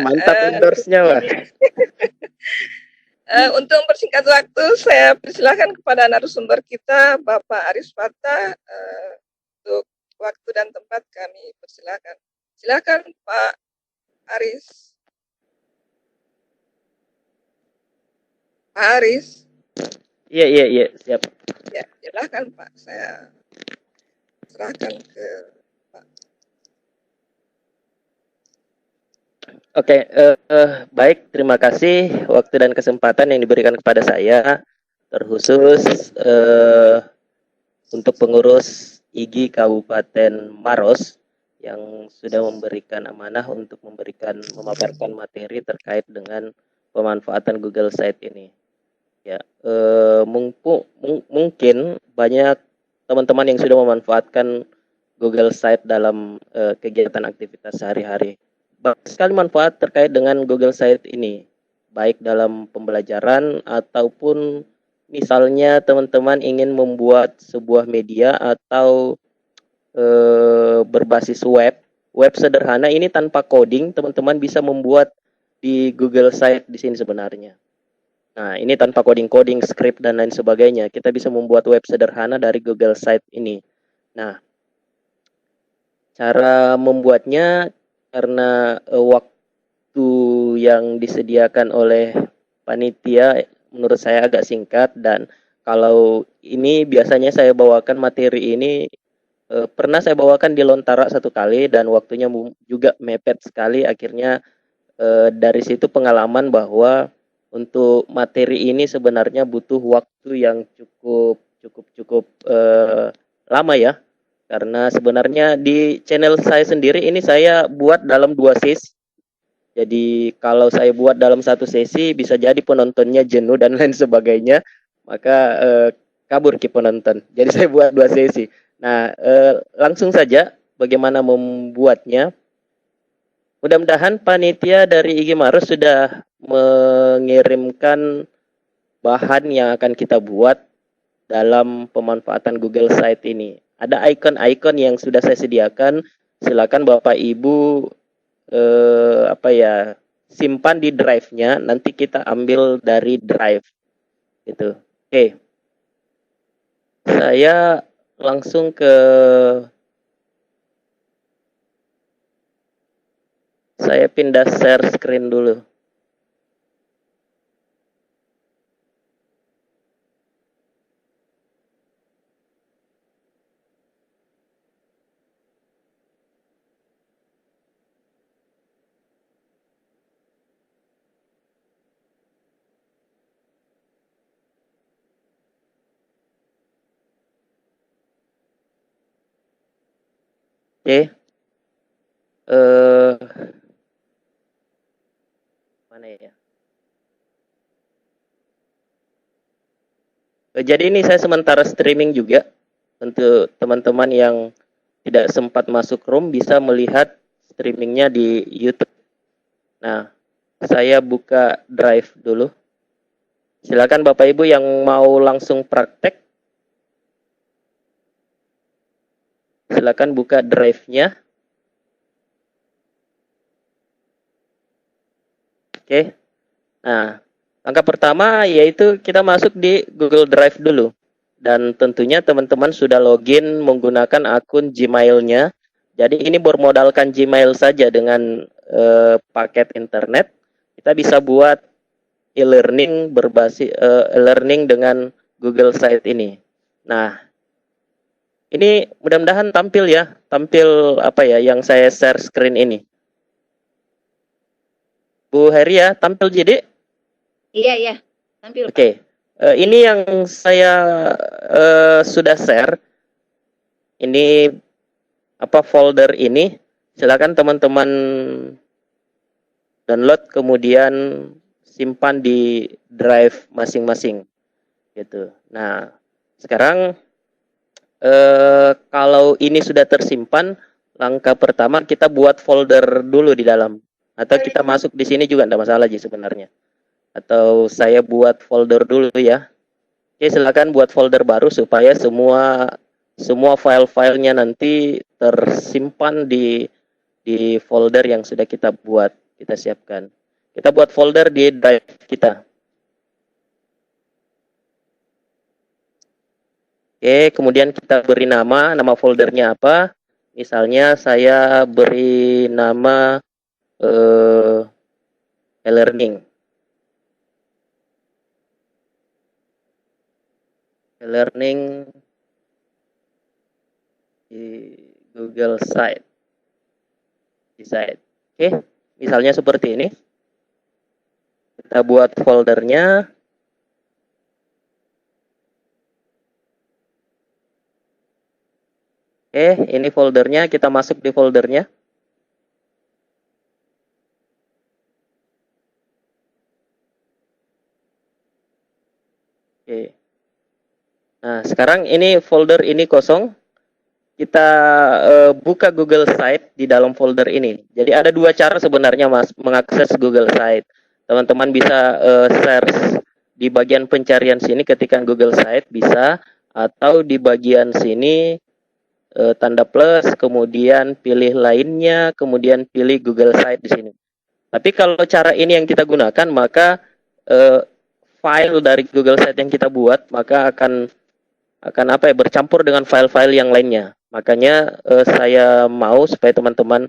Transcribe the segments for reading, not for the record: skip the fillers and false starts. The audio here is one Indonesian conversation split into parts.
Mantap endorse-nya, Pak. Untuk mempersingkat waktu, saya persilahkan kepada narasumber kita, Bapak Aris Fathah, untuk waktu dan tempat kami persilahkan. Silakan Pak Aris. Pak Aris. Iya, siap. Ya, silakan Pak, saya serahkan ke Pak. Oke, baik, terima kasih waktu dan kesempatan yang diberikan kepada saya, terkhusus untuk pengurus IGI Kabupaten Maros yang sudah memberikan amanah untuk memaparkan materi terkait dengan pemanfaatan Google Site ini. Ya, mungkin banyak teman-teman yang sudah memanfaatkan Google Site dalam kegiatan aktivitas sehari-hari. Banyak sekali manfaat terkait dengan Google Site ini, baik dalam pembelajaran ataupun misalnya teman-teman ingin membuat sebuah media atau berbasis web sederhana ini tanpa coding, teman-teman bisa membuat di Google Site di sini sebenarnya. Nah, ini tanpa coding-coding, script dan lain sebagainya, kita bisa membuat web sederhana dari Google Site ini. Nah, cara membuatnya karena waktu yang disediakan oleh panitia menurut saya agak singkat, dan kalau ini biasanya saya bawakan materi ini pernah saya bawakan di Lontara satu kali dan waktunya juga mepet sekali, akhirnya dari situ pengalaman bahwa untuk materi ini sebenarnya butuh waktu yang cukup lama ya. Karena sebenarnya di channel saya sendiri ini saya buat dalam 2 sesi. Jadi kalau saya buat dalam 1 sesi bisa jadi penontonnya jenuh dan lain sebagainya, maka kabur ke penonton. Jadi saya buat 2 sesi. Nah, langsung saja bagaimana membuatnya. Mudah-mudahan panitia dari IGI Maros sudah mengirimkan bahan yang akan kita buat dalam pemanfaatan Google Site ini. Ada icon-icon yang sudah saya sediakan. Silakan Bapak Ibu simpan di drive-nya. Nanti kita ambil dari drive. Gitu. Oke. Saya langsung ke saya pindah share screen dulu. Oke. Mana ya? Jadi ini saya sementara streaming juga. Untuk teman-teman yang tidak sempat masuk room bisa melihat streamingnya di YouTube. Nah, saya buka drive dulu. Silakan Bapak Ibu yang mau langsung praktek. Silakan buka drive-nya. Oke. Nah, langkah pertama yaitu kita masuk di Google Drive dulu. Dan tentunya teman-teman sudah login menggunakan akun Gmail-nya. Jadi ini bermodalkan Gmail saja dengan paket internet. Kita bisa buat e-learning berbasis e-learning dengan Google Site ini. Nah, ini mudah-mudahan tampil ya. Tampil apa ya yang saya share screen ini. Bu Heria, tampil jadi? Iya, tampil. Oke. Ini yang saya sudah share. Ini folder ini. Silakan teman-teman download kemudian simpan di drive masing-masing. Gitu. Nah, sekarang kalau ini sudah tersimpan, langkah pertama kita buat folder dulu di dalam. Atau kita masuk di sini juga tidak masalah sih sebenarnya. Atau saya buat folder dulu ya. Oke, silakan buat folder baru supaya semua file-filenya nanti tersimpan di folder yang sudah kita buat. kita siapkan. Kita buat folder di drive kita. Oke, kemudian kita beri nama foldernya apa? Misalnya saya beri nama e-learning. E-learning di Google Site. Di site. Oke, misalnya seperti ini. Kita buat foldernya. Oke, ini foldernya, kita masuk di foldernya. Oke. Nah, sekarang ini folder ini kosong. Kita buka Google Site di dalam folder ini. Jadi ada dua cara sebenarnya Mas mengakses Google Site. Teman-teman bisa search di bagian pencarian sini ketika Google Site bisa, atau di bagian sini tanda plus, kemudian pilih lainnya, kemudian pilih Google Site di sini. Tapi kalau cara ini yang kita gunakan, maka file dari Google Site yang kita buat maka akan apa ya, bercampur dengan file-file yang lainnya. Makanya saya mau supaya teman-teman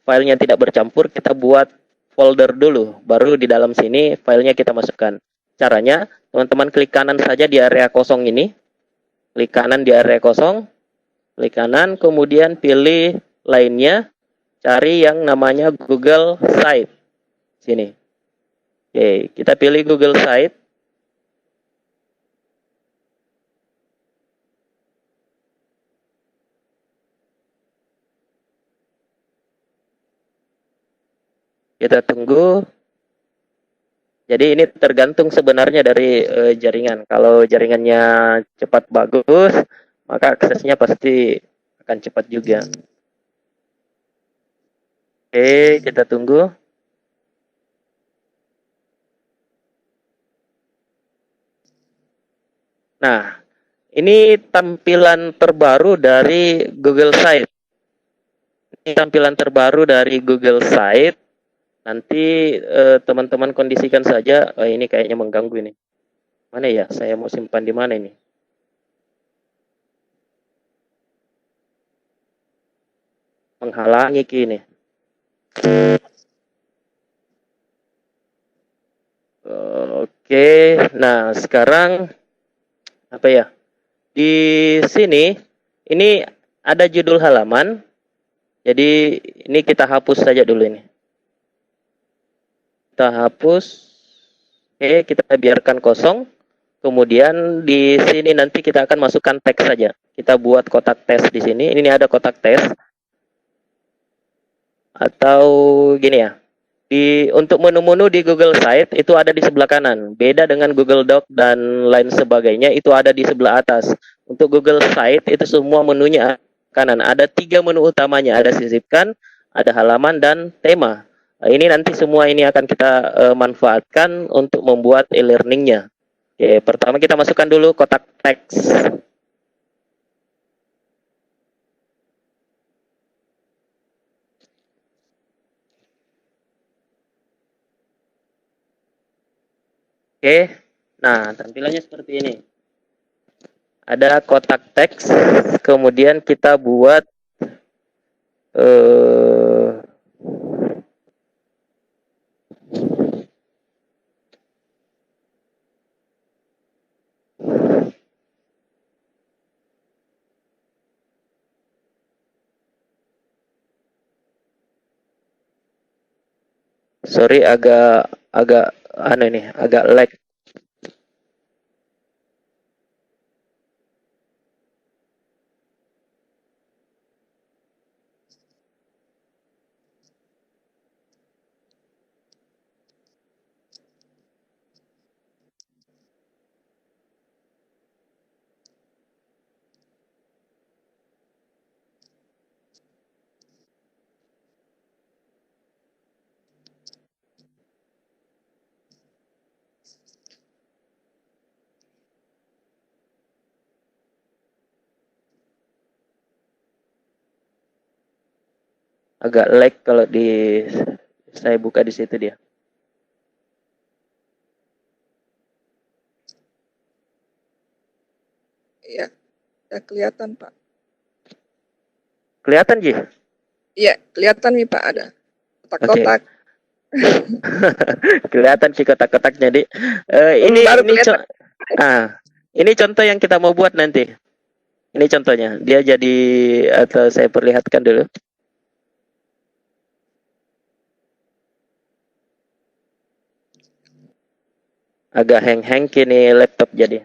filenya tidak bercampur, kita buat folder dulu, baru di dalam sini filenya kita masukkan. Caranya, teman-teman klik kanan saja di area kosong ini, klik kanan di area kosong, klik kanan, kemudian pilih lainnya, cari yang namanya Google Site. Sini. Oke, kita pilih Google Site. Kita tunggu. Jadi ini tergantung sebenarnya dari jaringan. Kalau jaringannya cepat bagus, maka aksesnya pasti akan cepat juga. Oke, kita tunggu. Nah, ini tampilan terbaru dari Google Site. Ini tampilan terbaru dari Google Site. Nanti teman-teman kondisikan saja. Ini kayaknya mengganggu ini. Mana ya? Saya mau simpan di mana ini? Menghalangi kini. Oke, nah sekarang apa ya? Di sini ini ada judul halaman. Jadi ini kita hapus saja dulu ini. Kita hapus. Oke, kita biarkan kosong. Kemudian di sini nanti kita akan masukkan teks saja. Kita buat kotak tes di sini. Ini ada kotak tes. Atau gini ya. Untuk menu-menu di Google Site itu ada di sebelah kanan. Beda dengan Google Doc dan lain sebagainya, itu ada di sebelah atas. Untuk Google Site itu semua menunya kanan. Ada 3 menu utamanya. Ada sisipkan, ada halaman, dan tema. Nah, ini nanti semua ini akan kita manfaatkan untuk membuat e-learningnya. Oke, pertama kita masukkan dulu kotak teks. Oke, nah tampilannya seperti ini. Ada kotak teks, kemudian kita buat sorry agak agak lag. Agak lag kalau di Saya buka di situ dia. Iya, udah kelihatan Pak. Kelihatan, Ji? Iya, kelihatan nih Pak, ada kotak-kotak. Kelihatan sih kotak-kotaknya, Di. Ini Baru ini kelihatan. ini contoh yang kita mau buat nanti. Ini contohnya. Dia jadi, atau saya perlihatkan dulu. Agak hang-hang kini laptop jadi.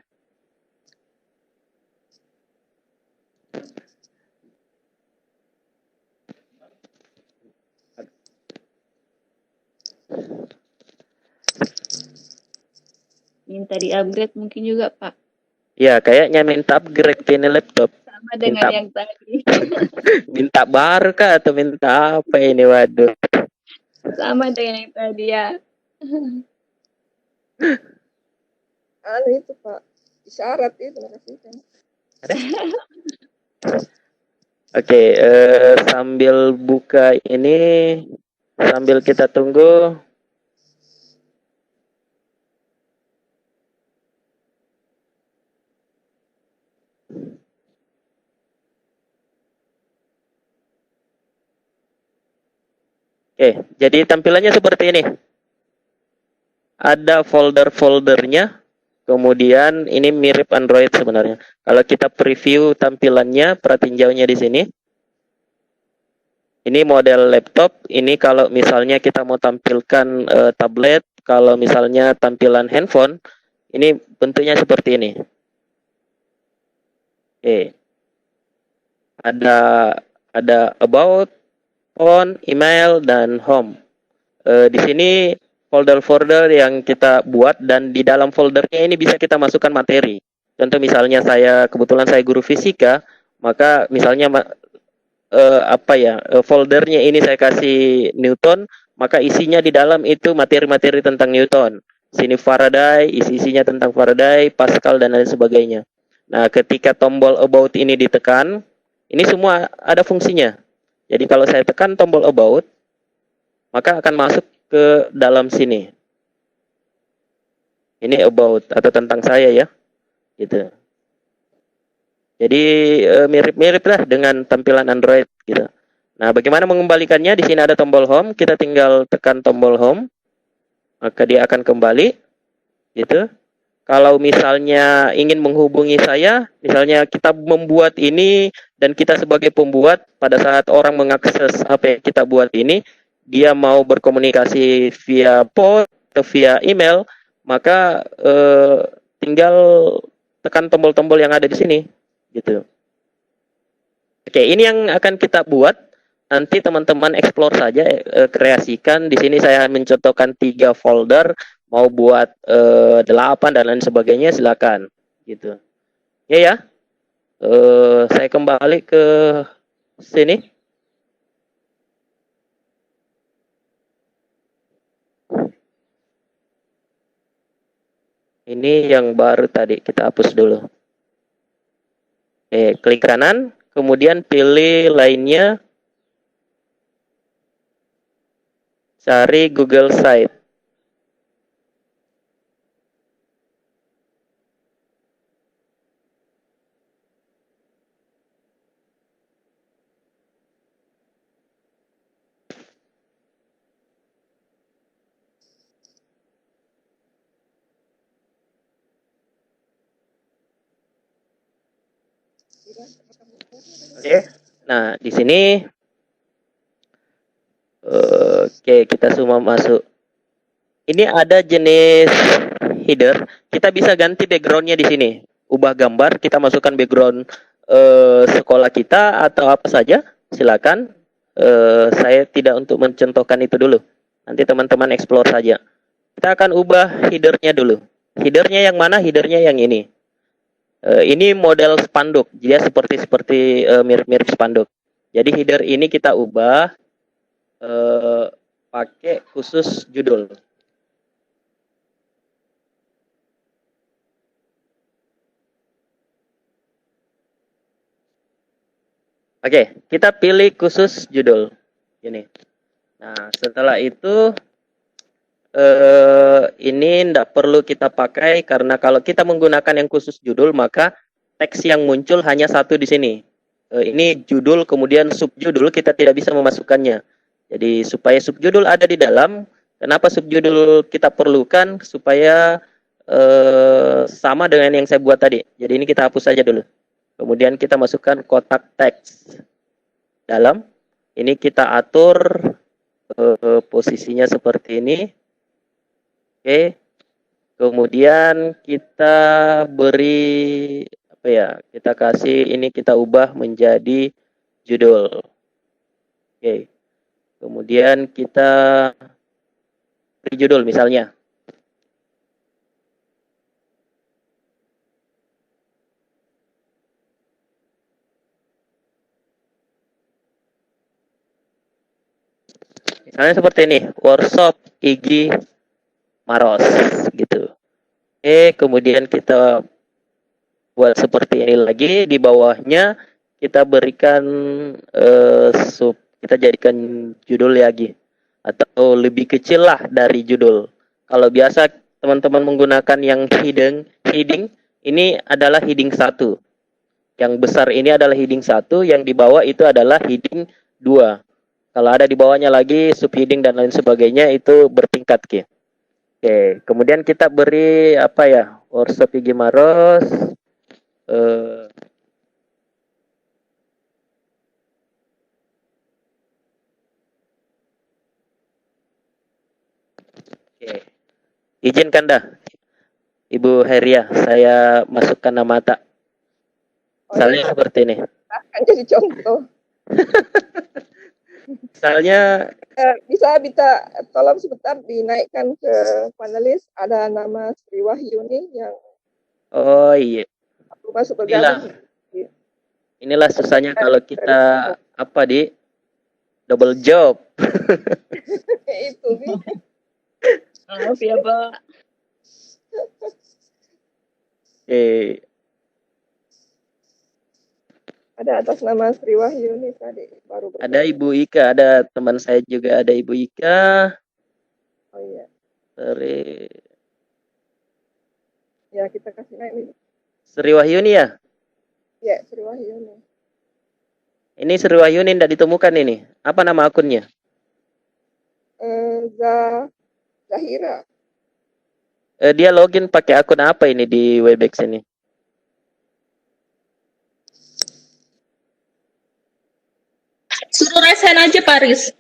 Minta di-upgrade mungkin juga, Pak. Ya, kayaknya minta upgrade kini laptop. Sama dengan Minta- yang tadi. Minta baru kah atau minta apa ini? Waduh. Sama dengan yang tadi ya. Itu Pak, isyarat itu makasih. Oke, sambil buka ini, sambil kita tunggu. Oke, jadi tampilannya seperti ini. Ada folder-foldernya, kemudian ini mirip Android sebenarnya. Kalau kita preview tampilannya, perhatiin di sini. Ini model laptop, ini kalau misalnya kita mau tampilkan tablet, kalau misalnya tampilan handphone, ini bentuknya seperti ini. Oke. Ada about, phone, email, dan home. Di sini folder-folder yang kita buat, dan di dalam foldernya ini bisa kita masukkan materi. Contoh misalnya kebetulan saya guru fisika, maka misalnya foldernya ini saya kasih Newton, maka isinya di dalam itu materi-materi tentang Newton. Sini Faraday, isinya tentang Faraday, Pascal, dan lain sebagainya. Nah, ketika tombol about ini ditekan, ini semua ada fungsinya. Jadi kalau saya tekan tombol about, maka akan masuk ke dalam sini. Ini about atau tentang saya ya, gitu. Jadi mirip-mirip lah dengan tampilan Android gitu. Nah, bagaimana mengembalikannya? Di sini ada tombol home, kita tinggal tekan tombol home, maka dia akan kembali, gitu. Kalau misalnya ingin menghubungi saya, misalnya kita membuat ini dan kita sebagai pembuat, pada saat orang mengakses apa yang kita buat ini, dia mau berkomunikasi via port atau via email, maka tinggal tekan tombol-tombol yang ada di sini, gitu. Oke, ini yang akan kita buat. Nanti teman-teman explore saja, kreasikan. Di sini saya mencontohkan 3 folder, mau buat 8 dan lain sebagainya, silakan. Gitu. Ya. Saya kembali ke sini. Ini yang baru tadi, kita hapus dulu. Klik kanan, kemudian pilih lainnya. Cari Google Site. Oke. Nah, di sini oke, kita semua masuk. Ini ada jenis header. Kita bisa ganti backgroundnya di sini. Ubah gambar, kita masukkan background sekolah kita atau apa saja. Silakan. Saya tidak untuk mencontohkan itu dulu. Nanti teman-teman explore saja. Kita akan ubah headernya dulu. Headernya yang mana? Headernya yang ini. Ini model spanduk. Dia seperti mirip-mirip spanduk. Jadi header ini kita ubah pakai khusus judul. Oke, kita pilih khusus judul. Ini. Nah, setelah itu ini tidak perlu kita pakai karena kalau kita menggunakan yang khusus judul maka teks yang muncul hanya satu di sini. Ini judul kemudian subjudul kita tidak bisa memasukkannya. Jadi supaya subjudul ada di dalam, kenapa subjudul kita perlukan supaya sama dengan yang saya buat tadi. Jadi ini kita hapus saja dulu. Kemudian kita masukkan kotak teks dalam. Ini kita atur posisinya seperti ini. Oke, kemudian kita beri apa ya? Kita kasih ini kita ubah menjadi judul. Oke, kemudian kita beri judul misalnya. Misalnya seperti ini, workshop Igi Maros gitu. Oke, kemudian kita buat seperti ini lagi di bawahnya kita berikan kita jadikan judul lagi atau lebih kecil lah dari judul. Kalau biasa teman-teman menggunakan yang heading ini adalah heading 1. Yang besar ini adalah heading 1, yang di bawah itu adalah heading 2. Kalau ada di bawahnya lagi subheading dan lain sebagainya itu bertingkat gitu. Oke, kemudian kita beri apa ya? Workshop Igi Maros. Oke. Izinkan dah, Ibu Heria, saya masukkan nama tak. Misalnya seperti ini. Akan jadi contoh. Misalnya Bisa tolong sebentar dinaikkan ke panelis. Ada nama Sri Wahyuni yang oh iya. masuk bergabung. Inilah susahnya kalau kita apa di double job. Itu Bi. Maaf ya, Pak. Oke. Ada atas nama Sri Wahyuni tadi baru bergabung. Ada Ibu Ika, ada teman saya juga ada Ibu Ika. Oh iya. Sri Ya kita kasih naik nih. Sri Wahyuni ya? Ya Sri Wahyuni. Ini Sri Wahyuni tidak ditemukan ini. Apa nama akunnya? Zahira. Dia login pakai akun apa ini di Webex ini? Suruh resen aja Paris.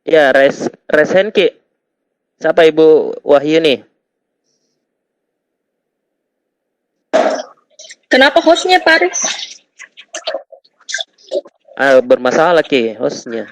Ya, Resenki. Siapa Ibu Wahyuni? Kenapa hostnya Paris? Bermasalah Ki hostnya.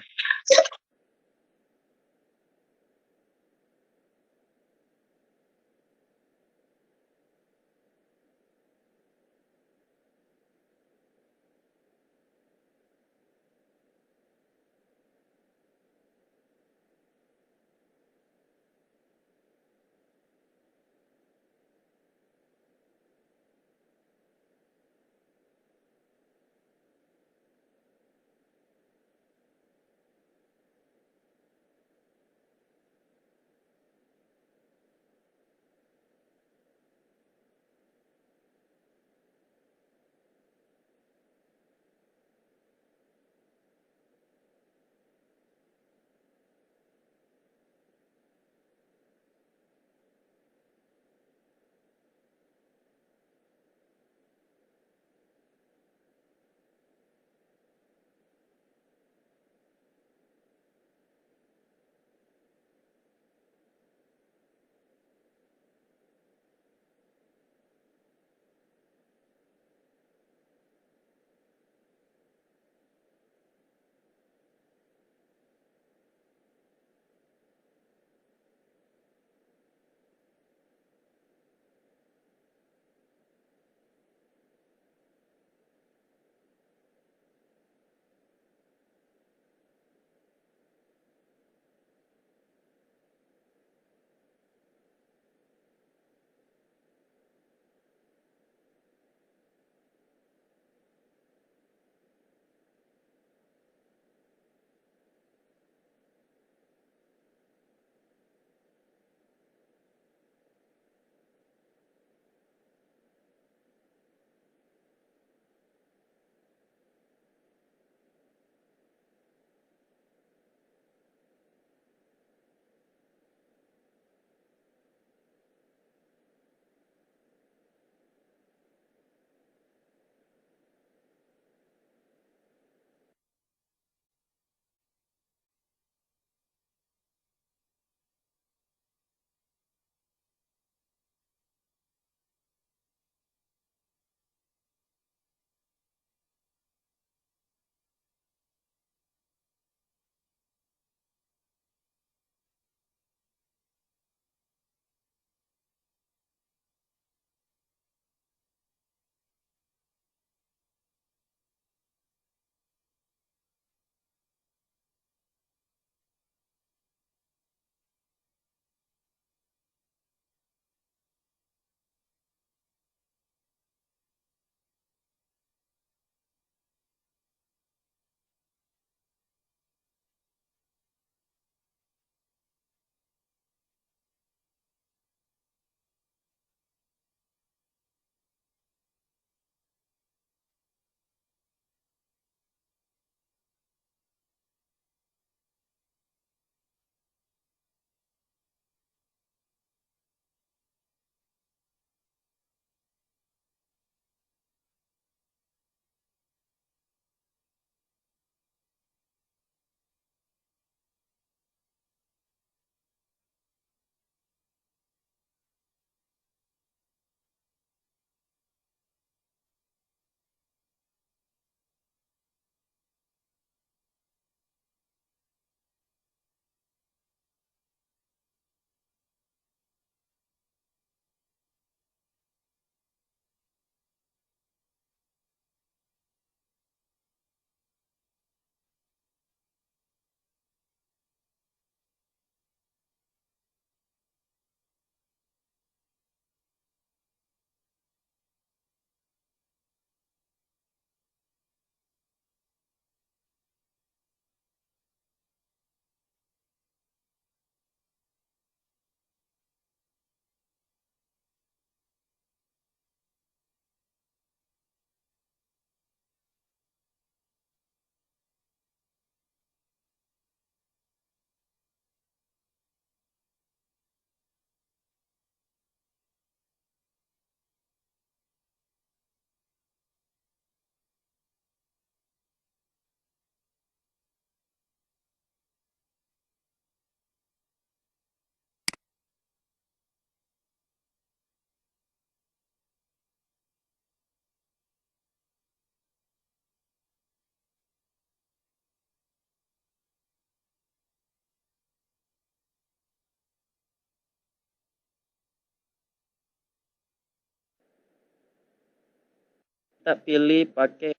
kita pilih pakai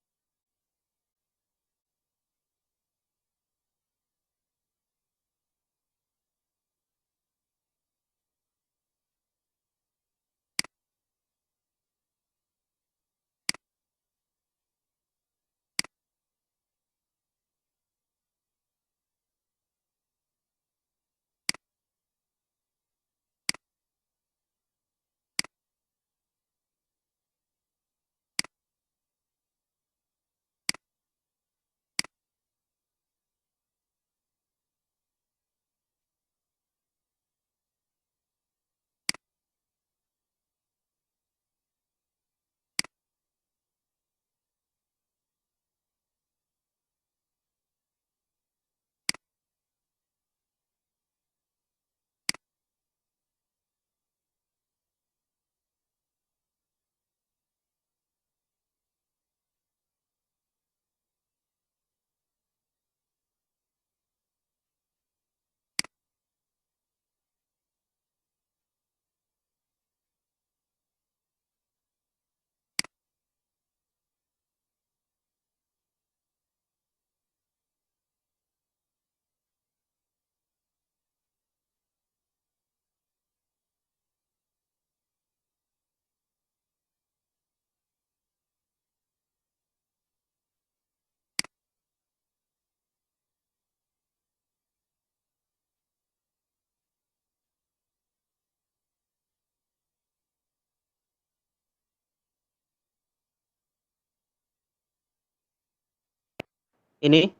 ini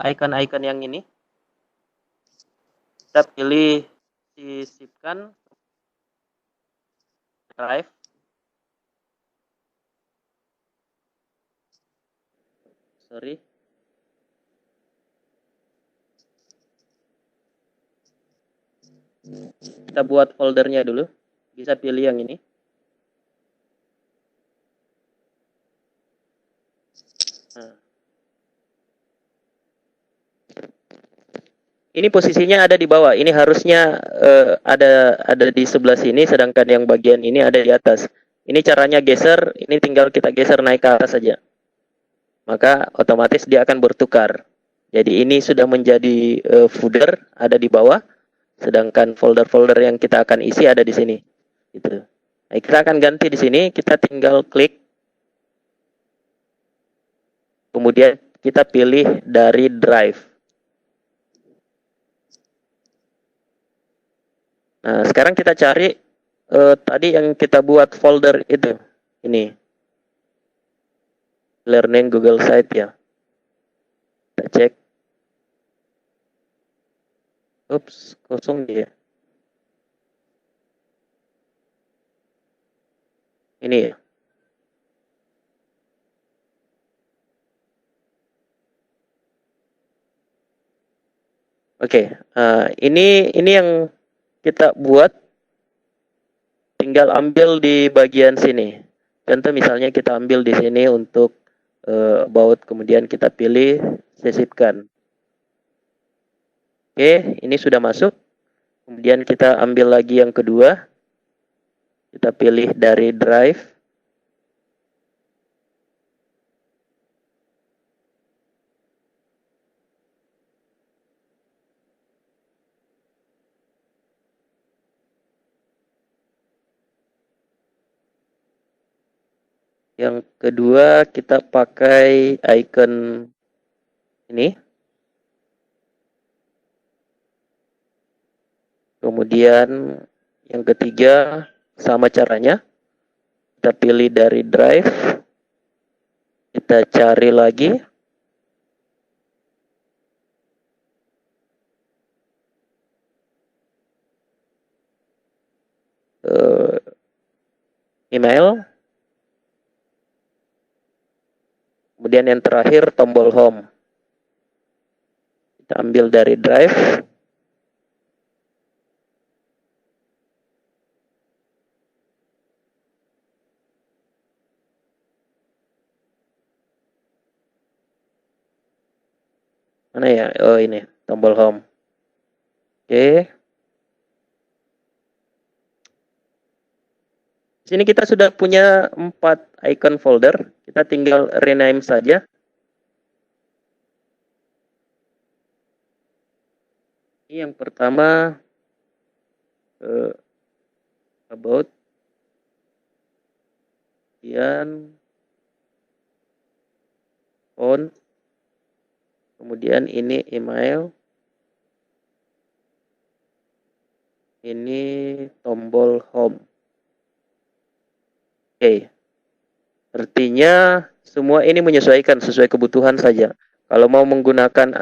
icon-icon yang ini. Kita pilih sisipkan drive. Sorry. Kita buat foldernya dulu. Bisa pilih yang ini. Nah. Ini posisinya ada di bawah. Ini harusnya ada di sebelah sini, sedangkan yang bagian ini ada di atas. Ini caranya geser. Ini tinggal kita geser naik ke atas saja. Maka otomatis dia akan bertukar. Jadi ini sudah menjadi footer, ada di bawah. Sedangkan folder-folder yang kita akan isi ada di sini. Gitu. Nah, kita akan ganti di sini. Kita tinggal klik. Kemudian kita pilih dari drive. Nah, sekarang kita cari tadi yang kita buat folder itu. Ini. Learning Google Site ya. Kita cek. Ups, kosong dia. Ini ya. Oke, ini yang kita buat, tinggal ambil di bagian sini. Contoh misalnya kita ambil di sini untuk about, kemudian kita pilih sisipkan. Oke, ini sudah masuk. Kemudian kita ambil lagi yang kedua. Kita pilih dari drive. Yang kedua kita pakai icon ini. Kemudian yang ketiga sama caranya. Kita pilih dari drive. Kita cari lagi. Email. Kemudian yang terakhir tombol home. Kita ambil dari drive. Mana ya? Oh ini, tombol home. Oke. Di sini kita sudah punya 4 icon folder. Kita tinggal rename saja. Ini yang pertama about, kemudian phone, kemudian ini email, ini tombol home. Oke. Artinya semua ini menyesuaikan sesuai kebutuhan saja. Kalau mau menggunakan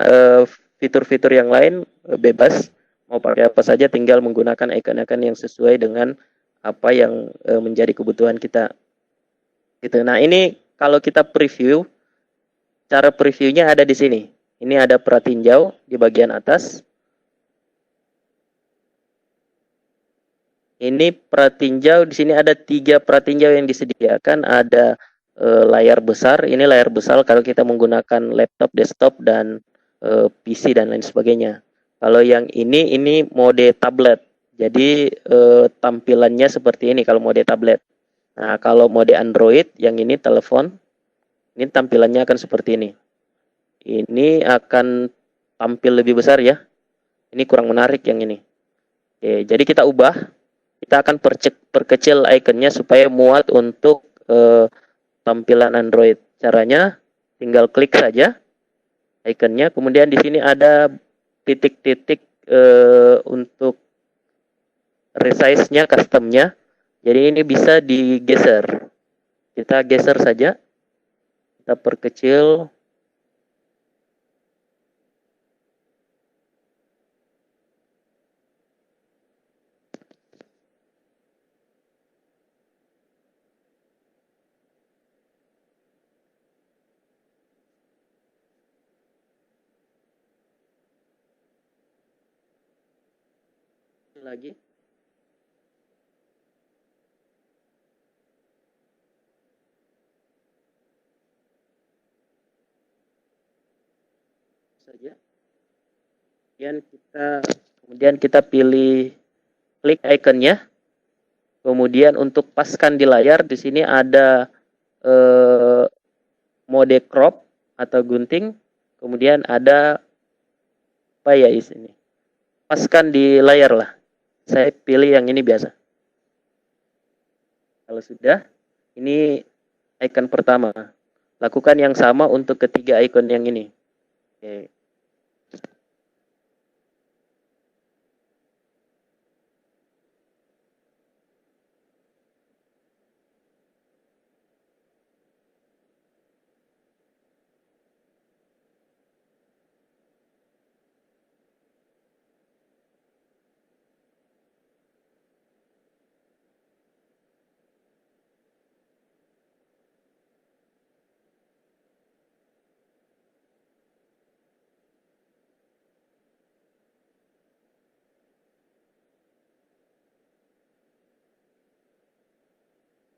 fitur-fitur yang lain bebas, mau pakai apa saja tinggal menggunakan icon-icon yang sesuai dengan apa yang menjadi kebutuhan kita. Gitu. Nah, ini kalau kita preview, cara previewnya ada di sini. Ini ada pratinjau di bagian atas. Ini pratinjau, di sini ada 3 pratinjau yang disediakan. Ada layar besar, ini layar besar kalau kita menggunakan laptop, desktop, dan PC dan lain sebagainya. Kalau yang ini mode tablet. Jadi tampilannya seperti ini kalau mode tablet. Nah, kalau mode Android, yang ini telepon, ini tampilannya akan seperti ini. Ini akan tampil lebih besar ya. Ini kurang menarik yang ini. Oke, jadi kita ubah. Kita akan perkecil ikonnya supaya muat untuk tampilan Android. Caranya tinggal klik saja ikonnya, kemudian di sini ada titik-titik untuk resize-nya, custom-nya. Jadi ini bisa digeser. Kita geser saja. Kita perkecil. Lagi. Saja. Kemudian kita pilih klik ikonnya. Kemudian untuk paskan di layar di sini ada mode crop atau gunting. Kemudian ada apa ya ini? Paskan di layar lah. Saya pilih yang ini biasa. Kalau sudah, ini icon pertama. Lakukan yang sama untuk ketiga icon yang ini. Oke.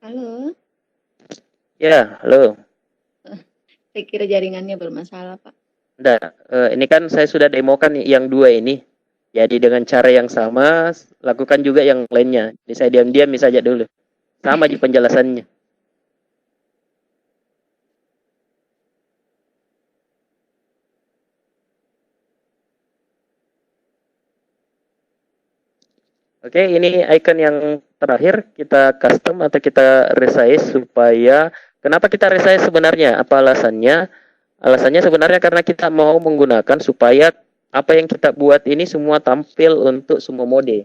Halo, Ya, halo. saya kira jaringannya bermasalah, Pak. Nah, ini kan saya sudah demokan yang 2 ini. Jadi dengan cara yang sama, lakukan juga yang lainnya. Jadi saya diam-diam saja dulu. Sama di penjelasannya. Oke, ini icon yang terakhir kita custom atau kita resize supaya kenapa kita resize sebenarnya? Apa alasannya? Alasannya sebenarnya karena kita mau menggunakan supaya apa yang kita buat ini semua tampil untuk semua mode.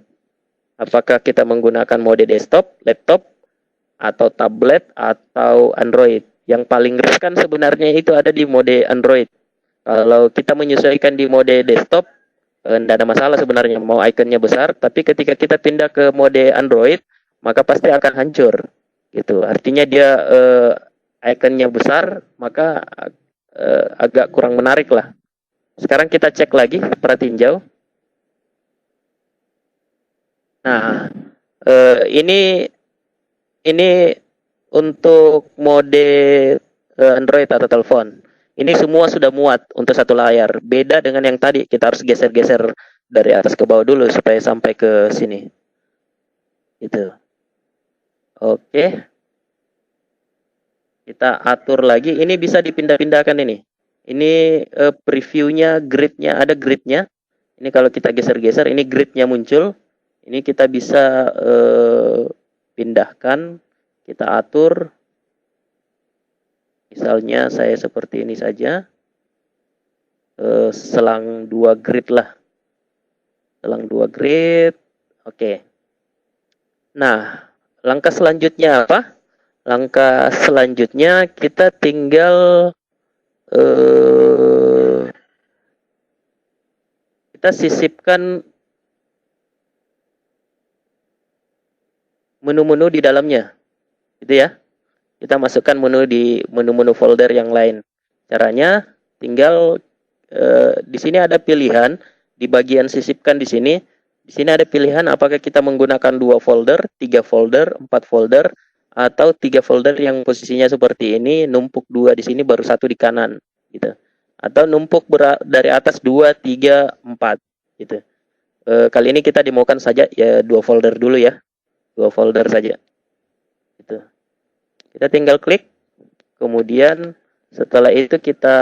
Apakah kita menggunakan mode desktop, laptop, atau tablet, atau Android. Yang paling riskan sebenarnya itu ada di mode Android. Kalau kita menyesuaikan di mode desktop, tidak ada masalah sebenarnya mau ikonnya besar, tapi ketika kita pindah ke mode Android maka pasti akan hancur gitu. Artinya dia ikonnya besar maka agak kurang menarik lah. Sekarang kita cek lagi pratinjau. Nah, ini untuk mode Android atau telepon. Ini semua sudah muat untuk satu layar. Beda dengan yang tadi, kita harus geser-geser dari atas ke bawah dulu supaya sampai ke sini. Gitu. Oke. Kita atur lagi. Ini bisa dipindah-pindahkan ini. Ini previewnya, gridnya, ada gridnya. Ini kalau kita geser-geser, ini gridnya muncul. Ini kita bisa pindahkan, kita atur. Misalnya saya seperti ini saja. Selang 2 grid lah. Selang 2 grid. Oke. Nah, langkah selanjutnya apa? Langkah selanjutnya kita tinggal kita sisipkan menu-menu di dalamnya, gitu ya. Kita masukkan menu di menu-menu folder yang lain. Caranya tinggal di sini ada pilihan di bagian sisipkan di sini. Di sini ada pilihan apakah kita menggunakan 2 folder, 3 folder, 4 folder, atau 3 folder yang posisinya seperti ini, numpuk 2 di sini baru 1 di kanan, gitu. Atau numpuk dari atas 2, 3, 4, gitu. Kali ini kita demokan saja ya 2 folder dulu ya. 2 folder saja. Gitu. Kita tinggal klik, kemudian setelah itu kita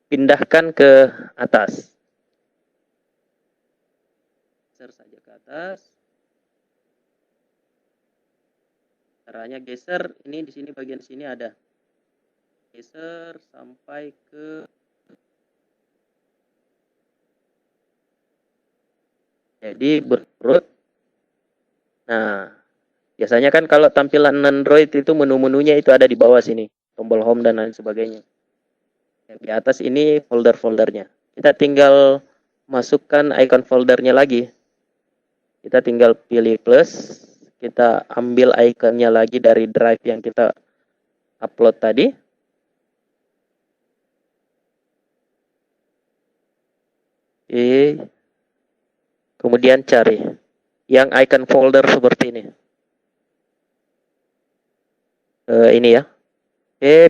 pindahkan ke atas. Geser saja ke atas. Caranya geser, ini di sini bagian sini ada. Geser sampai ke jadi berurut. Nah, biasanya kan kalau tampilan Android itu menu-menunya itu ada di bawah sini, tombol home dan lain sebagainya. Di atas ini folder-foldernya. Kita tinggal masukkan icon foldernya lagi. Kita tinggal pilih plus, kita ambil ikonnya lagi dari drive yang kita upload tadi. Kemudian cari yang icon folder seperti ini. Ini ya.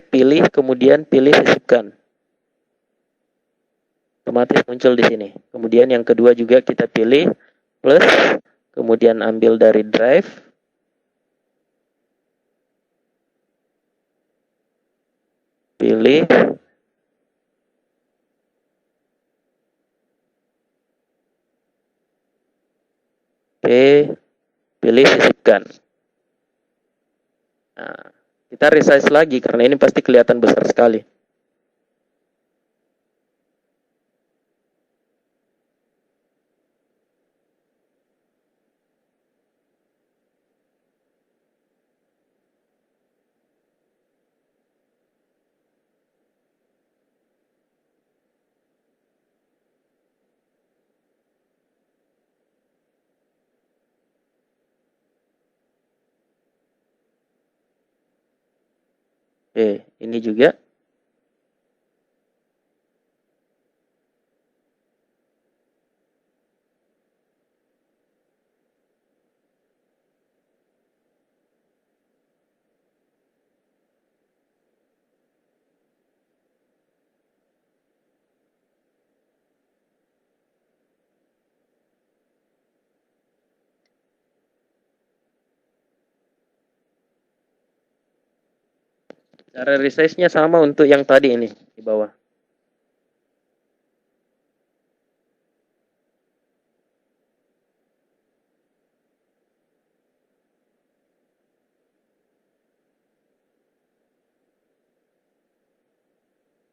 Pilih, kemudian pilih sisipkan. Otomatis muncul di sini. Kemudian yang kedua juga kita pilih plus, kemudian ambil dari drive. Pilih. Pilih sisipkan. Nah, kita resize lagi karena ini pasti kelihatan besar sekali. Ini juga. Cara resize-nya sama untuk yang tadi ini di bawah.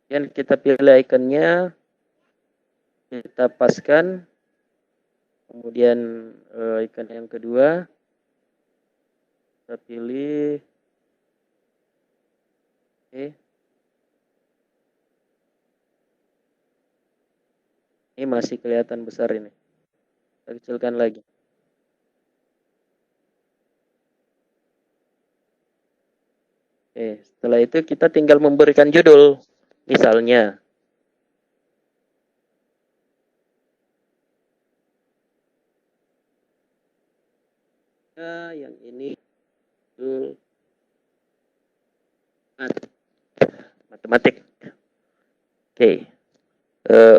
Dan kita pilih ikonnya, kita paskan, kemudian icon yang kedua, kita pilih, ini masih kelihatan besar ini, kita kecilkan lagi. Setelah itu kita tinggal memberikan judul, misalnya yang ini matematik.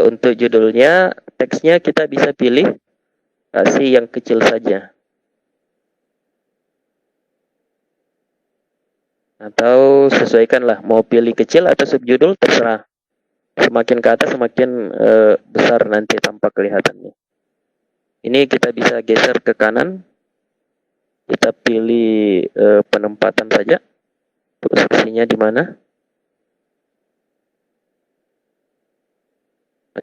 Untuk judulnya, teksnya kita bisa pilih kasih yang kecil saja. Atau sesuaikanlah, mau pilih kecil atau subjudul terserah. Semakin ke atas semakin besar nanti tampak kelihatannya. Ini kita bisa geser ke kanan. Kita pilih penempatan saja. Posisinya di mana?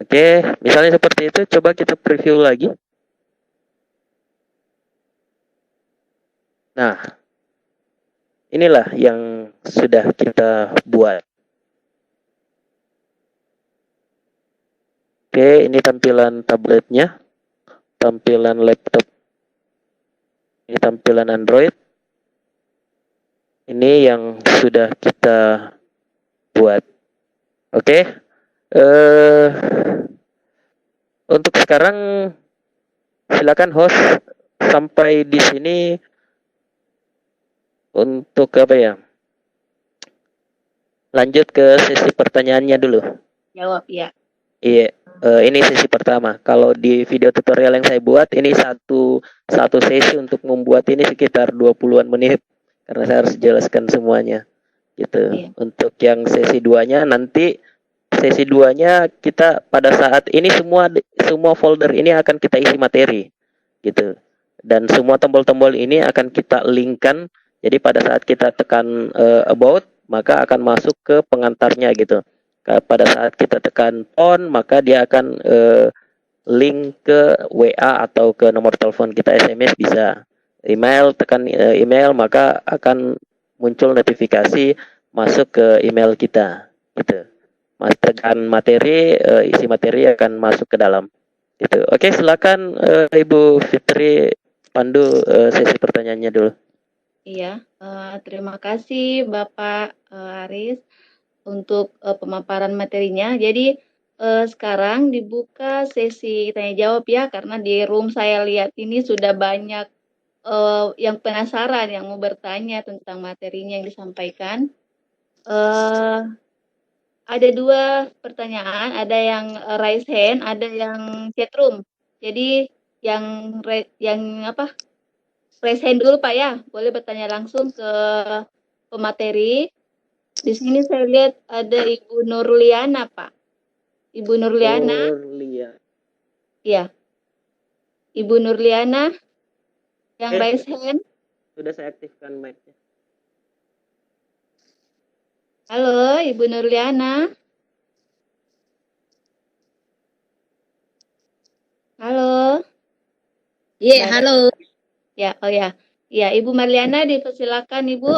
Oke, misalnya seperti itu. Coba kita preview lagi. Nah, inilah yang sudah kita buat. Oke, ini tampilan tabletnya, tampilan laptop, ini tampilan Android. Ini yang sudah kita buat. Oke, untuk sekarang silakan host sampai di sini untuk apa ya? Lanjut ke sesi pertanyaannya dulu. Jawab ya. Iya, ini sesi pertama. Kalau di video tutorial yang saya buat, ini satu sesi untuk membuat ini sekitar 20-an menit. Karena saya harus jelaskan semuanya. Gitu. Iya. Untuk yang sesi 2-nya nanti, sesi 2-nya kita pada saat ini semua folder ini akan kita isi materi. Gitu. Dan semua tombol-tombol ini akan kita linkkan. Jadi pada saat kita tekan about, maka akan masuk ke pengantarnya gitu. Pada saat kita tekan on, maka dia akan link ke WA atau ke nomor telepon kita, SMS bisa. Email, tekan email, maka akan muncul notifikasi masuk ke email kita. Gitu. Mas tekan materi, isi materi akan masuk ke dalam. Gitu. Oke, silakan Ibu Fitri pandu sesi pertanyaannya dulu. Iya, terima kasih Bapak Aris untuk pemaparan materinya. Jadi sekarang dibuka sesi tanya jawab ya, karena di room saya lihat ini sudah banyak yang penasaran, yang mau bertanya tentang materinya yang disampaikan. Ada 2 pertanyaan, ada yang raise hand, ada yang chat room. Jadi yang raise hand dulu Pak ya, boleh bertanya langsung ke pemateri. Di sini saya lihat ada Ibu Nurliana Pak. Ibu Nurliana, iya. Ibu Nurliana yang raise hand. Sudah saya aktifkan mic-nya. Halo Ibu Nurliana. Halo. Iya, halo. Ya, oh ya. Ya, Ibu Marliana dipersilakan Ibu.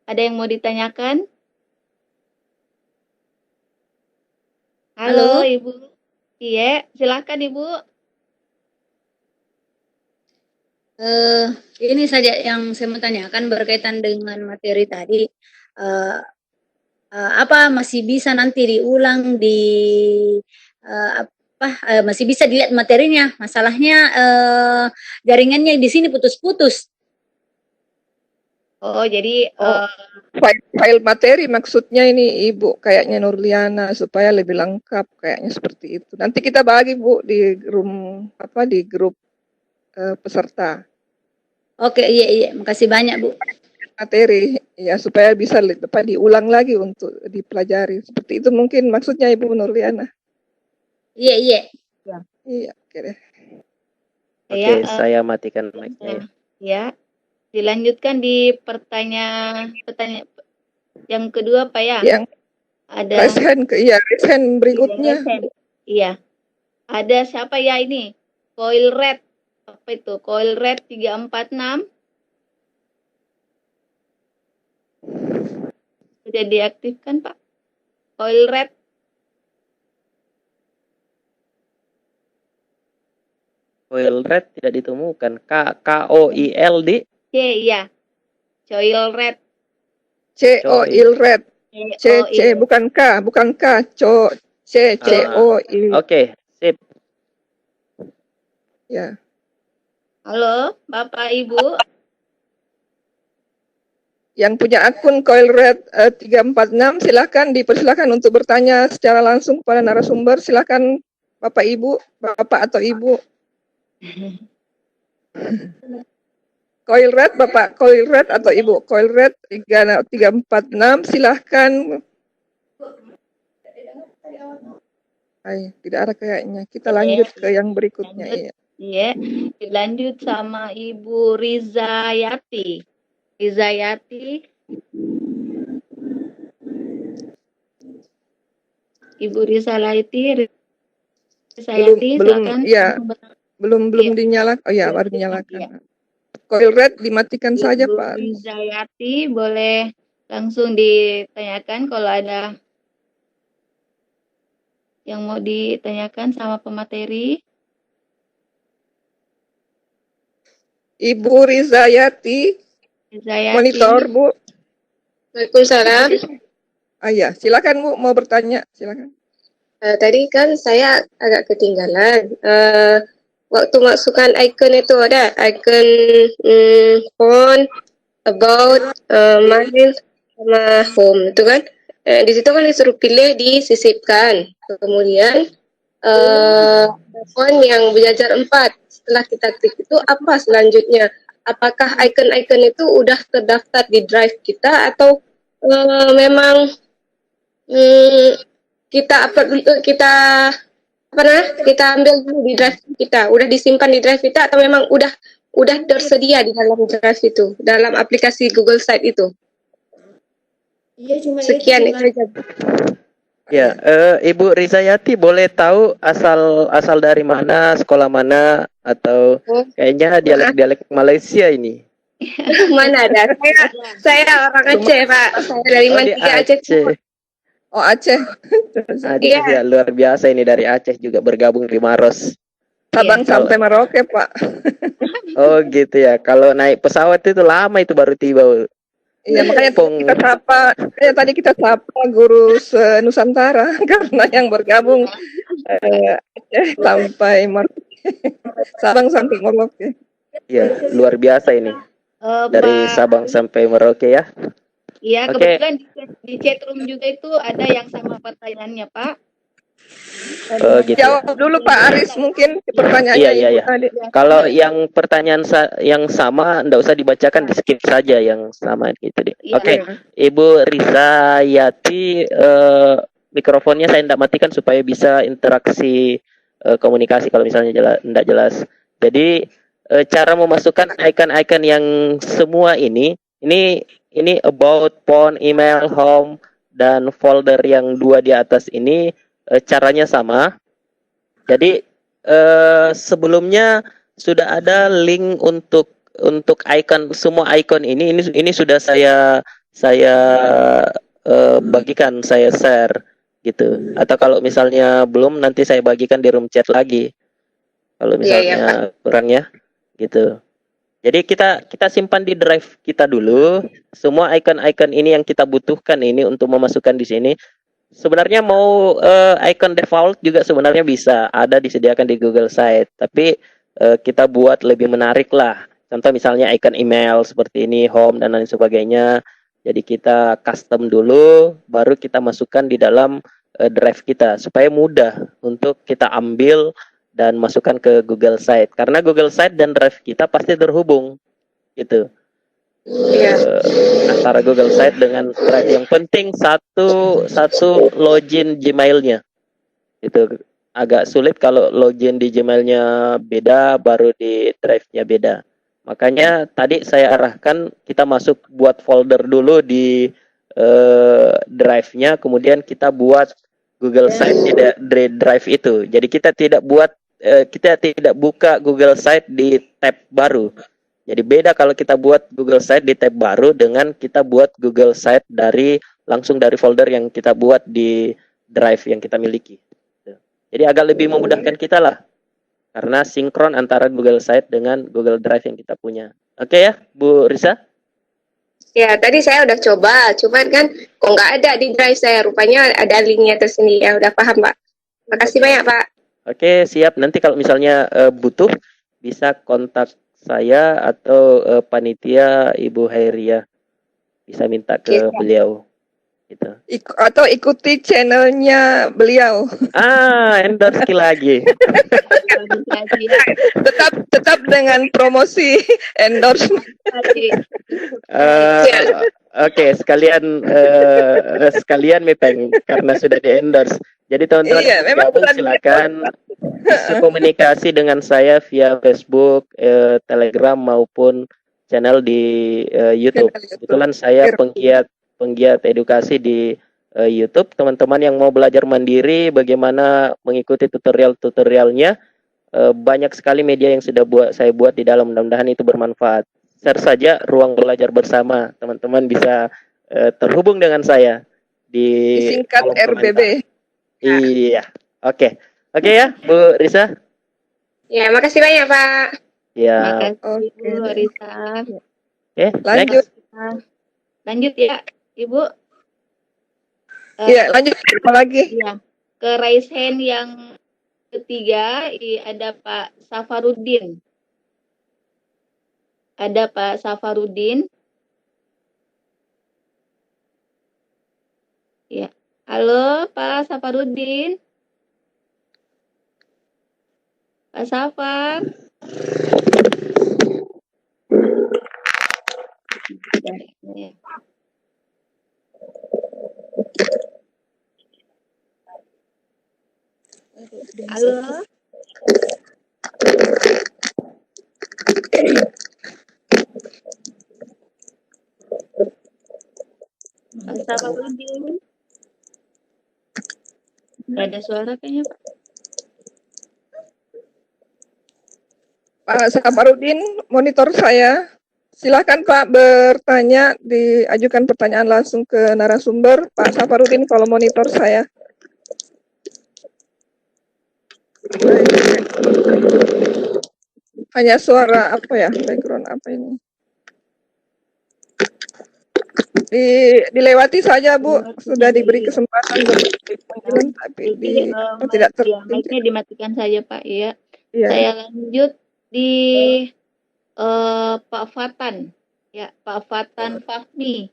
Ada yang mau ditanyakan? Halo, Ibu. Iya, silakan Ibu. Ini saja yang saya mau tanyakan berkaitan dengan materi tadi. Apa masih bisa nanti diulang masih bisa dilihat materinya? Masalahnya jaringannya di sini putus-putus. Oh, jadi File materi maksudnya ini Ibu, kayaknya Nurliana, supaya lebih lengkap kayaknya seperti itu. Nanti kita bagi Bu di di grup peserta Oke, iya, makasih banyak Bu. materi ya, supaya bisa diulang lagi untuk dipelajari. Seperti itu mungkin maksudnya Ibu Nurliana. Iya. Iya, oke deh. Oke, saya matikan mic-nya. Ya, dilanjutkan di pertanyaan yang kedua Pak ya. Yang ada raise hand berikutnya. Iya. Ada siapa ya ini? Coil Red. Apa itu? Coil Red 346. Sudah diaktifkan Pak? Coil Red. Coil Red tidak ditemukan. K-O-I-L di? C, iya. Coil Red. C-O-Il Red. C, bukan K. C-O-I. Oke, sip. Ya. Halo, Bapak Ibu. Yang punya akun Coil Red 346, silakan dipersilakan untuk bertanya secara langsung kepada narasumber. Silakan Bapak Ibu, Bapak atau Ibu. Koilred, Bapak Koilred atau Ibu Koilred 346, silahkan. Tidak ada kayaknya. Kita lanjut ke yang berikutnya. Lanjut. Iya. Iya, dilanjut sama Ibu Rizayati. Ibu Rizayati, silakan. Ya, belum dinyalakan. Oh ya, baru dinyalakan. Koilred dimatikan saja, Pak. Rizayati, boleh langsung ditanyakan kalau ada yang mau ditanyakan sama pemateri. Ibu Rizayati, monitor, Bu. Waalaikumsalam. Ya, silakan Bu, mau bertanya, silakan. Tadi kan saya agak ketinggalan. Waktu masukkan icon itu ada icon phone, about, mine, sama home itu kan. Di situ kan disuruh pilih disisipkan. Kemudian phone yang berjajar 4. Setelah kita klik itu apa selanjutnya? Apakah icon-icon itu udah terdaftar di drive kita atau memang kita upload kita ambil dulu di drive kita, udah disimpan di drive kita atau memang udah tersedia di dalam drive itu, dalam aplikasi Google Site itu. Sekian itu aja. Ya, Ibu Rizayati boleh tahu asal dari mana, sekolah mana, atau kayaknya dialek Malaysia ini? Mana ada? Saya orang Aceh, Pak. Saya dari Mandiri Aceh. Oh, Aceh. Aceh ya, luar biasa ini dari Aceh juga bergabung di Maros. Sabang sampai Merauke, Pak. Oh gitu ya. Kalau naik pesawat itu lama itu baru tiba. Iya, makanya tadi kita sapa guru Nusantara karena yang bergabung Aceh sampai Merauke. Sabang sampai Merauke. Iya, luar biasa ini. Dari Sabang sampai Merauke ya. Iya, kebetulan di chat room juga itu ada yang sama pertanyaannya, Pak. Gitu. Jawab dulu Pak Aris mungkin pertanyaannya. Iya. Kalau yang pertanyaan yang sama enggak usah dibacakan, di skip saja yang sama gitu deh. Oke. Ibu Rizayati, mikrofonnya saya enggak matikan supaya bisa interaksi komunikasi kalau misalnya enggak jelas. Jadi cara memasukkan icon-icon yang semua ini about, phone, email, home, dan folder yang 2 di atas ini caranya sama. Jadi sebelumnya sudah ada link untuk icon, semua icon ini sudah saya bagikan, saya share gitu. Atau kalau misalnya belum, nanti saya bagikan di room chat lagi. Kalau misalnya kurang ya, gitu. Jadi kita simpan di drive kita dulu. Semua icon-icon ini yang kita butuhkan ini untuk memasukkan di sini. Sebenarnya mau icon default juga sebenarnya bisa, ada disediakan di Google Site. Tapi kita buat lebih menarik lah. Contoh misalnya icon email seperti ini, home dan lain sebagainya. Jadi kita custom dulu, baru kita masukkan di dalam drive kita supaya mudah untuk kita ambil dan masukkan ke Google Site. Karena Google Site dan drive kita pasti terhubung, gitu. Antara Google Site dengan drive. Yang penting satu login Gmail-nya. Itu agak sulit kalau login di Gmail-nya beda, baru di drive-nya beda. Makanya tadi saya arahkan kita masuk buat folder dulu di drive-nya, kemudian kita buat Google Site di drive itu. Jadi kita tidak buka Google Site di tab baru. Jadi beda kalau kita buat Google Site di tab baru dengan kita buat Google Site langsung dari folder yang kita buat di drive yang kita miliki. Jadi agak lebih memudahkan kita lah. Karena sinkron antara Google Site dengan Google Drive yang kita punya. Oke ya, Bu Risa? Ya, tadi saya udah coba, cuman kan kok nggak ada di drive saya. Rupanya ada linknya tersendiri. Ya, udah paham, Pak. Makasih banyak, Pak. Oke, siap. Nanti kalau misalnya butuh, bisa kontak saya atau panitia Ibu Hairia, bisa minta ke beliau. gitu. Atau ikuti channelnya beliau. Endorse lagi. tetap dengan promosi endorsement. Oke, sekalian Mipeng karena sudah di endorse. Jadi teman-teman Iya, yang memang gabung sudah silakan bisa komunikasi dengan saya via Facebook, Telegram maupun channel di YouTube. Kebetulan saya penggiat edukasi di YouTube. Teman-teman yang mau belajar mandiri bagaimana mengikuti tutorial-tutorialnya, banyak sekali media yang sudah saya buat di dalam, mudah-mudahan itu bermanfaat. Share saja ruang belajar bersama, teman-teman bisa terhubung dengan saya di Disingkat kolom RBB. komentar. Iya, oke ya Bu Risa. Ya, makasih banyak Pak. Ya, Makasih Bu Risa. Lanjut. Lanjut ya, Ibu. Iya, lanjut apa lagi? Iya. Ke raise hand yang ketiga ada Pak Safarudin. Ada Pak Safarudin. Ya. Halo Pak Safarudin. Pak Safar. Ya. Halo. Pak Safarudin. Nggak ada suara kayaknya, Pak. Pak Safarudin, monitor saya. Silakan Pak bertanya, diajukan pertanyaan langsung ke narasumber. Pak Safarudin, kalau monitor saya. Hanya suara apa ya, background apa ini? Dilewati saja Bu, sudah diberi kesempatan berpanggilan tapi tidak mic-nya dimatikan saja Pak ya. Iya. Saya lanjut di Pak Fatan. Ya, Pak Fatan Fahmi.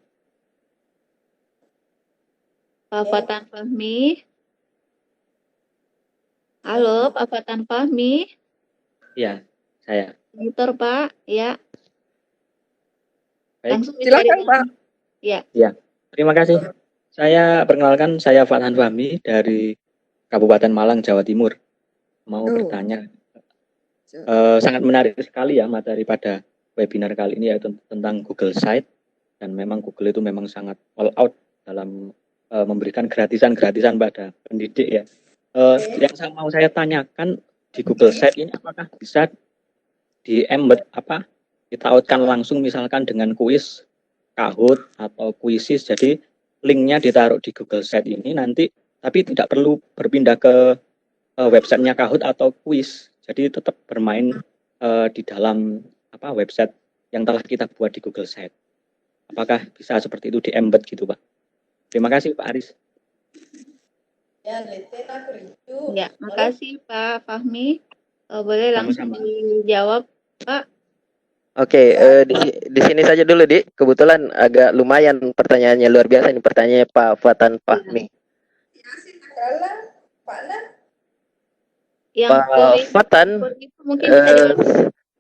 Pak Fatan Fahmi. Halo, Pak Fatan Fahmi. Ya, saya. Monitor Pak, ya. Baik. Langsung Silakan Pak. Ya. Ya, terima kasih. Saya perkenalkan, saya Fathan Fahmi dari Kabupaten Malang, Jawa Timur. Mau bertanya, sangat menarik sekali ya materi pada webinar kali ini, yaitu tentang Google Site. Dan memang Google itu memang sangat all out dalam memberikan gratisan-gratisan pada pendidik ya. Yang mau saya tanyakan di Google Site ini, apakah bisa di-embed ditautkan langsung misalkan dengan kuis Kahoot atau Quizizz, jadi linknya ditaruh di Google Site ini nanti, tapi tidak perlu berpindah ke websitenya Kahoot atau Quiz, jadi tetap bermain di dalam website yang telah kita buat di Google Site. Apakah bisa seperti itu di-embed gitu Pak? Terima kasih Pak Aris. Ya, makasih Pak Fahmi. Boleh langsung dijawab Pak. Oke, di sini saja dulu, Dik. Kebetulan agak lumayan pertanyaannya, luar biasa ini pertanyaannya Pak Fatan Fahmi. Pak Fatan,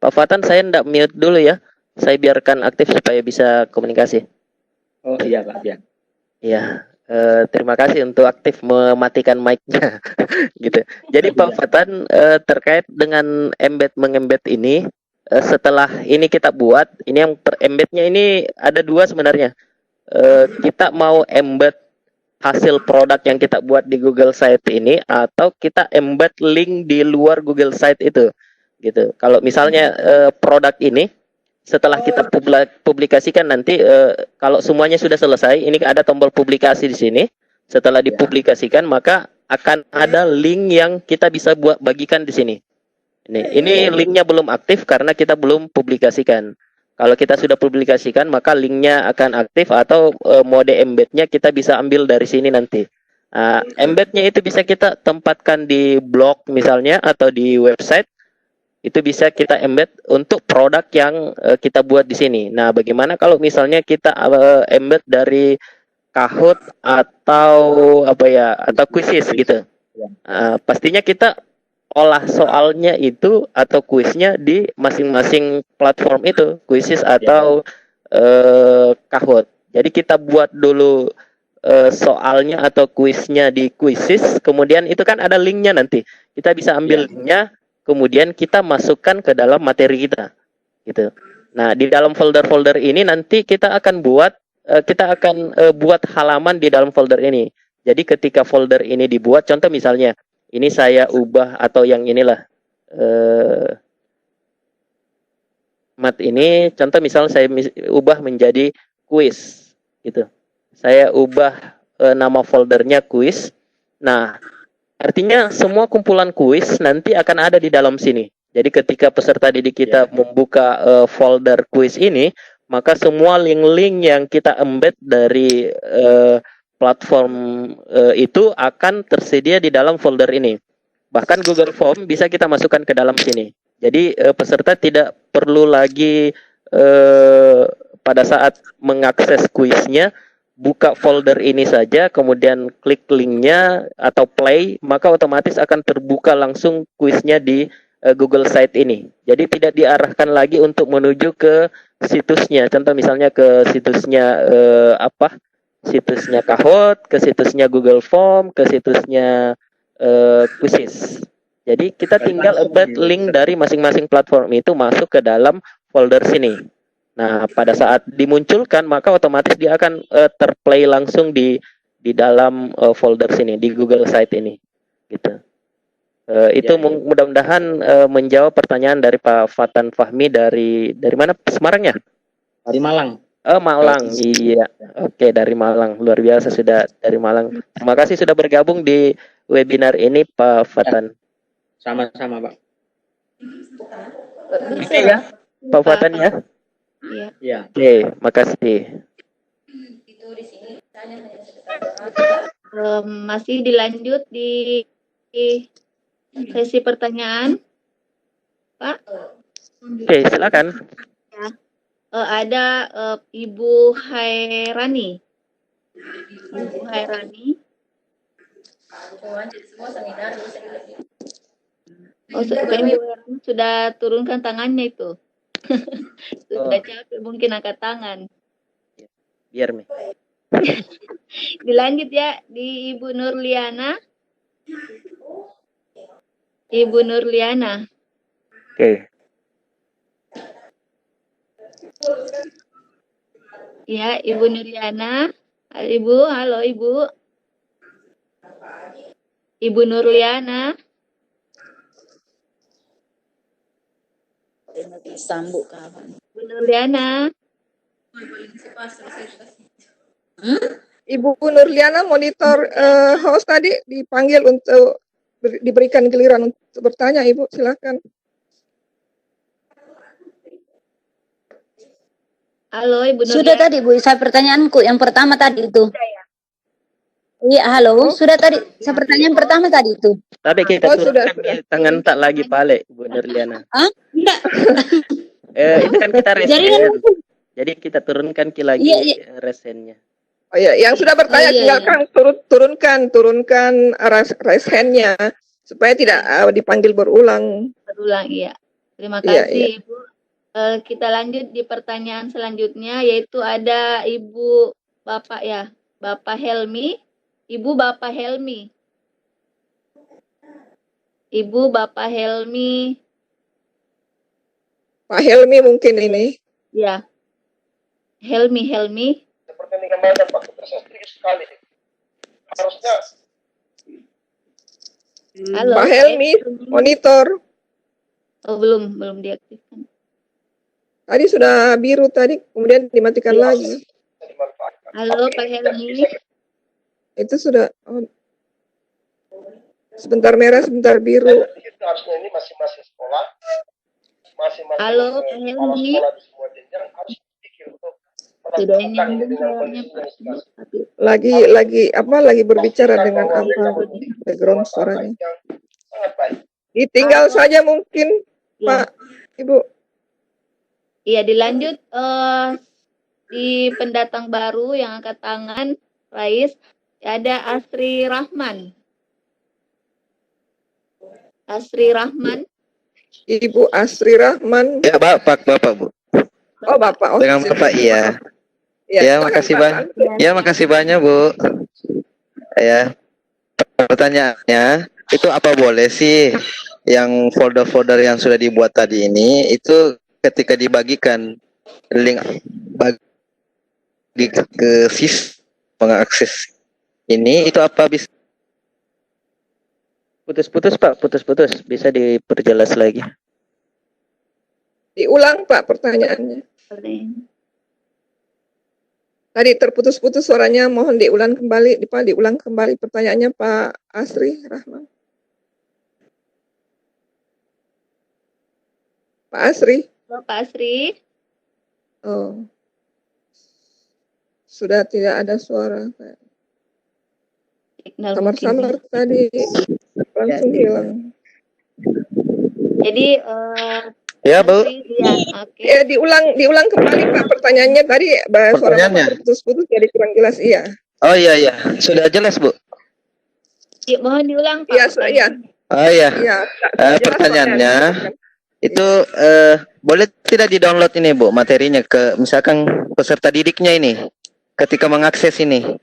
Pak Fatan, saya ndak mute dulu ya. Saya biarkan aktif supaya bisa komunikasi. Oh iya Pak, ya. Iya, terima kasih untuk aktif mematikan mic-nya, gitu. Jadi Pak Fatan, terkait dengan mengembed ini. Setelah ini kita buat, ini yang embednya ini ada dua sebenarnya. Kita mau embed hasil produk yang kita buat di Google Site ini, atau kita embed link di luar Google Site itu, gitu. Kalau misalnya produk ini setelah kita publikasikan nanti, kalau semuanya sudah selesai, ini ada tombol publikasi di sini. Setelah dipublikasikan, maka akan ada link yang kita bisa bagikan di sini. Ini linknya belum aktif karena kita belum publikasikan. Kalau kita sudah publikasikan, maka linknya akan aktif, atau mode embednya kita bisa ambil dari sini nanti. Embednya itu bisa kita tempatkan di blog misalnya, atau di website. Itu bisa kita embed untuk produk yang kita buat di sini. Nah, bagaimana kalau misalnya kita embed dari Kahoot atau apa ya, atau kuisis gitu. Pastinya kita olah soalnya itu atau kuisnya di masing-masing platform itu, kuisis atau Kahoot. Jadi kita buat dulu soalnya atau kuisnya di kuisis, kemudian itu kan ada linknya nanti. Kita bisa ambil linknya, kemudian kita masukkan ke dalam materi kita, gitu. Nah, di dalam folder-folder ini nanti kita akan buat buat halaman di dalam folder ini. Jadi ketika folder ini dibuat, contoh misalnya, ini saya ubah atau yang inilah, mat ini, contoh misal saya ubah menjadi kuis, gitu. Saya ubah nama foldernya kuis. Nah, artinya semua kumpulan kuis nanti akan ada di dalam sini. Jadi ketika peserta didik kita membuka folder kuis ini, maka semua link-link yang kita embed dari platform itu akan tersedia di dalam folder ini. Bahkan Google Form bisa kita masukkan ke dalam sini. Jadi peserta tidak perlu lagi pada saat mengakses kuisnya buka folder ini saja, kemudian klik linknya atau play, maka otomatis akan terbuka langsung kuisnya di Google Site ini. Jadi tidak diarahkan lagi untuk menuju ke situsnya. Contoh misalnya ke situsnya situsnya Kahoot, ke situsnya Google Form, ke situsnya Kuisis. Jadi kita tinggal embed link dari masing-masing platform itu masuk ke dalam folder sini. Nah, pada saat dimunculkan maka otomatis dia akan terplay langsung di dalam folder sini di Google Site ini, gitu. Itu mudah-mudahan menjawab pertanyaan dari Pak Fatan Fahmi dari mana, Semarang ya? Dari Malang. Malang, iya. Oke, dari Malang. Luar biasa sudah dari Malang. Terima kasih sudah bergabung di webinar ini, Pak Fatan. Sama-sama, Pak. Oke ya, Pak Fatan ya. Iya. Oke, makasih. Masih dilanjut di sesi pertanyaan, Pak. Oke, silakan. Ya. Ada Ibu Hairani. Ibu Hairani. Kayaknya Ibu Hairani sudah turunkan tangannya itu. Sudah capek mungkin angkat tangan. Biar Mi. Dilanjut ya di Ibu Nurliana. Ibu Nurliana. Oke. Ya, Ibu Nurliana. Ibu, halo Ibu. Ibu Nurliana. Sambung kawan. Ibu Nurliana. Ibu Nurliana monitor host tadi dipanggil untuk diberikan giliran untuk bertanya, Ibu, silakan. Halo Ibu Nurliana. Sudah tadi Bu, saya pertanyaanku yang pertama tadi itu. Iya, halo. Sudah tadi, saya pertanyaan pertama tadi itu. Tapi kita sudah. tangan tak lagi Pale, Bu Nurliana. Enggak. Itu kan kita resen. Jaringan. Jadi kita turunkan lagi Iya. resennya. Oh ya, yang sudah bertanya tinggalkan turunkan resennya supaya tidak dipanggil berulang. Berulang, iya. Terima Iya, kasih Ibu. Kita lanjut di pertanyaan selanjutnya, yaitu ada Ibu Bapak ya, Bapak Helmi. Ibu Bapak Helmi. Ibu Bapak Helmi. Pak Helmi mungkin ini. Ya. Helmi. Seperti yang digambarkan Pak, saya setuju sekali. Harusnya. Halo. Pak Helmi, monitor. Oh, belum diaktifkan. Tadi sudah biru tadi, kemudian dimatikan lagi. Halo Pak Helmi. Itu sudah sebentar merah, sebentar biru. Harusnya ini masing-masing sekolah, masing-masing Halo Pak Helmi. sekolah di semua jenjang harus berpikir untuk Sudah melakukan ini nyambung dengan suaranya kondisi Pak. yang Lagi berbicara dengan apa background suaranya. sangat baik. Ditinggal saja mungkin, Pak, Ibu. Iya, dilanjut di pendatang baru yang angkat tangan, Rais. Ada Asri Rahman. Asri Rahman. Ibu Asri Rahman. Ya, Bapak, Bu. Oh, Bapak. Oh, Dengan Bapak, iya. Ya, silakan, makasih Pak banyak. Asri. Ya, makasih banyak, Bu. Ya, pertanyaannya, itu apa boleh sih yang folder-folder yang sudah dibuat tadi ini, itu ketika dibagikan link bagi ke pengakses ini, itu apa bisa? Putus-putus Pak, putus-putus. Bisa diperjelas lagi. Diulang Pak pertanyaannya. Tadi terputus-putus suaranya, mohon diulang kembali, diulang kembali pertanyaannya Pak Asri Rahman. Pak Asri. Pak Asri. Oh. Sudah tidak ada suara. Samar-samar tadi langsung hilang. Jadi ya, Bu. Ya, okay. Ya, diulang kembali Pak pertanyaannya tadi, suara Bapak putus-putus jadi kurang jelas. Iya. Oh iya, sudah jelas, Bu. Mohon diulang Pak. Iya, iya. Oh iya. Iya. Pertanyaannya itu boleh tidak di-download ini, Bu, materinya ke misalkan peserta didiknya ini ketika mengakses ini.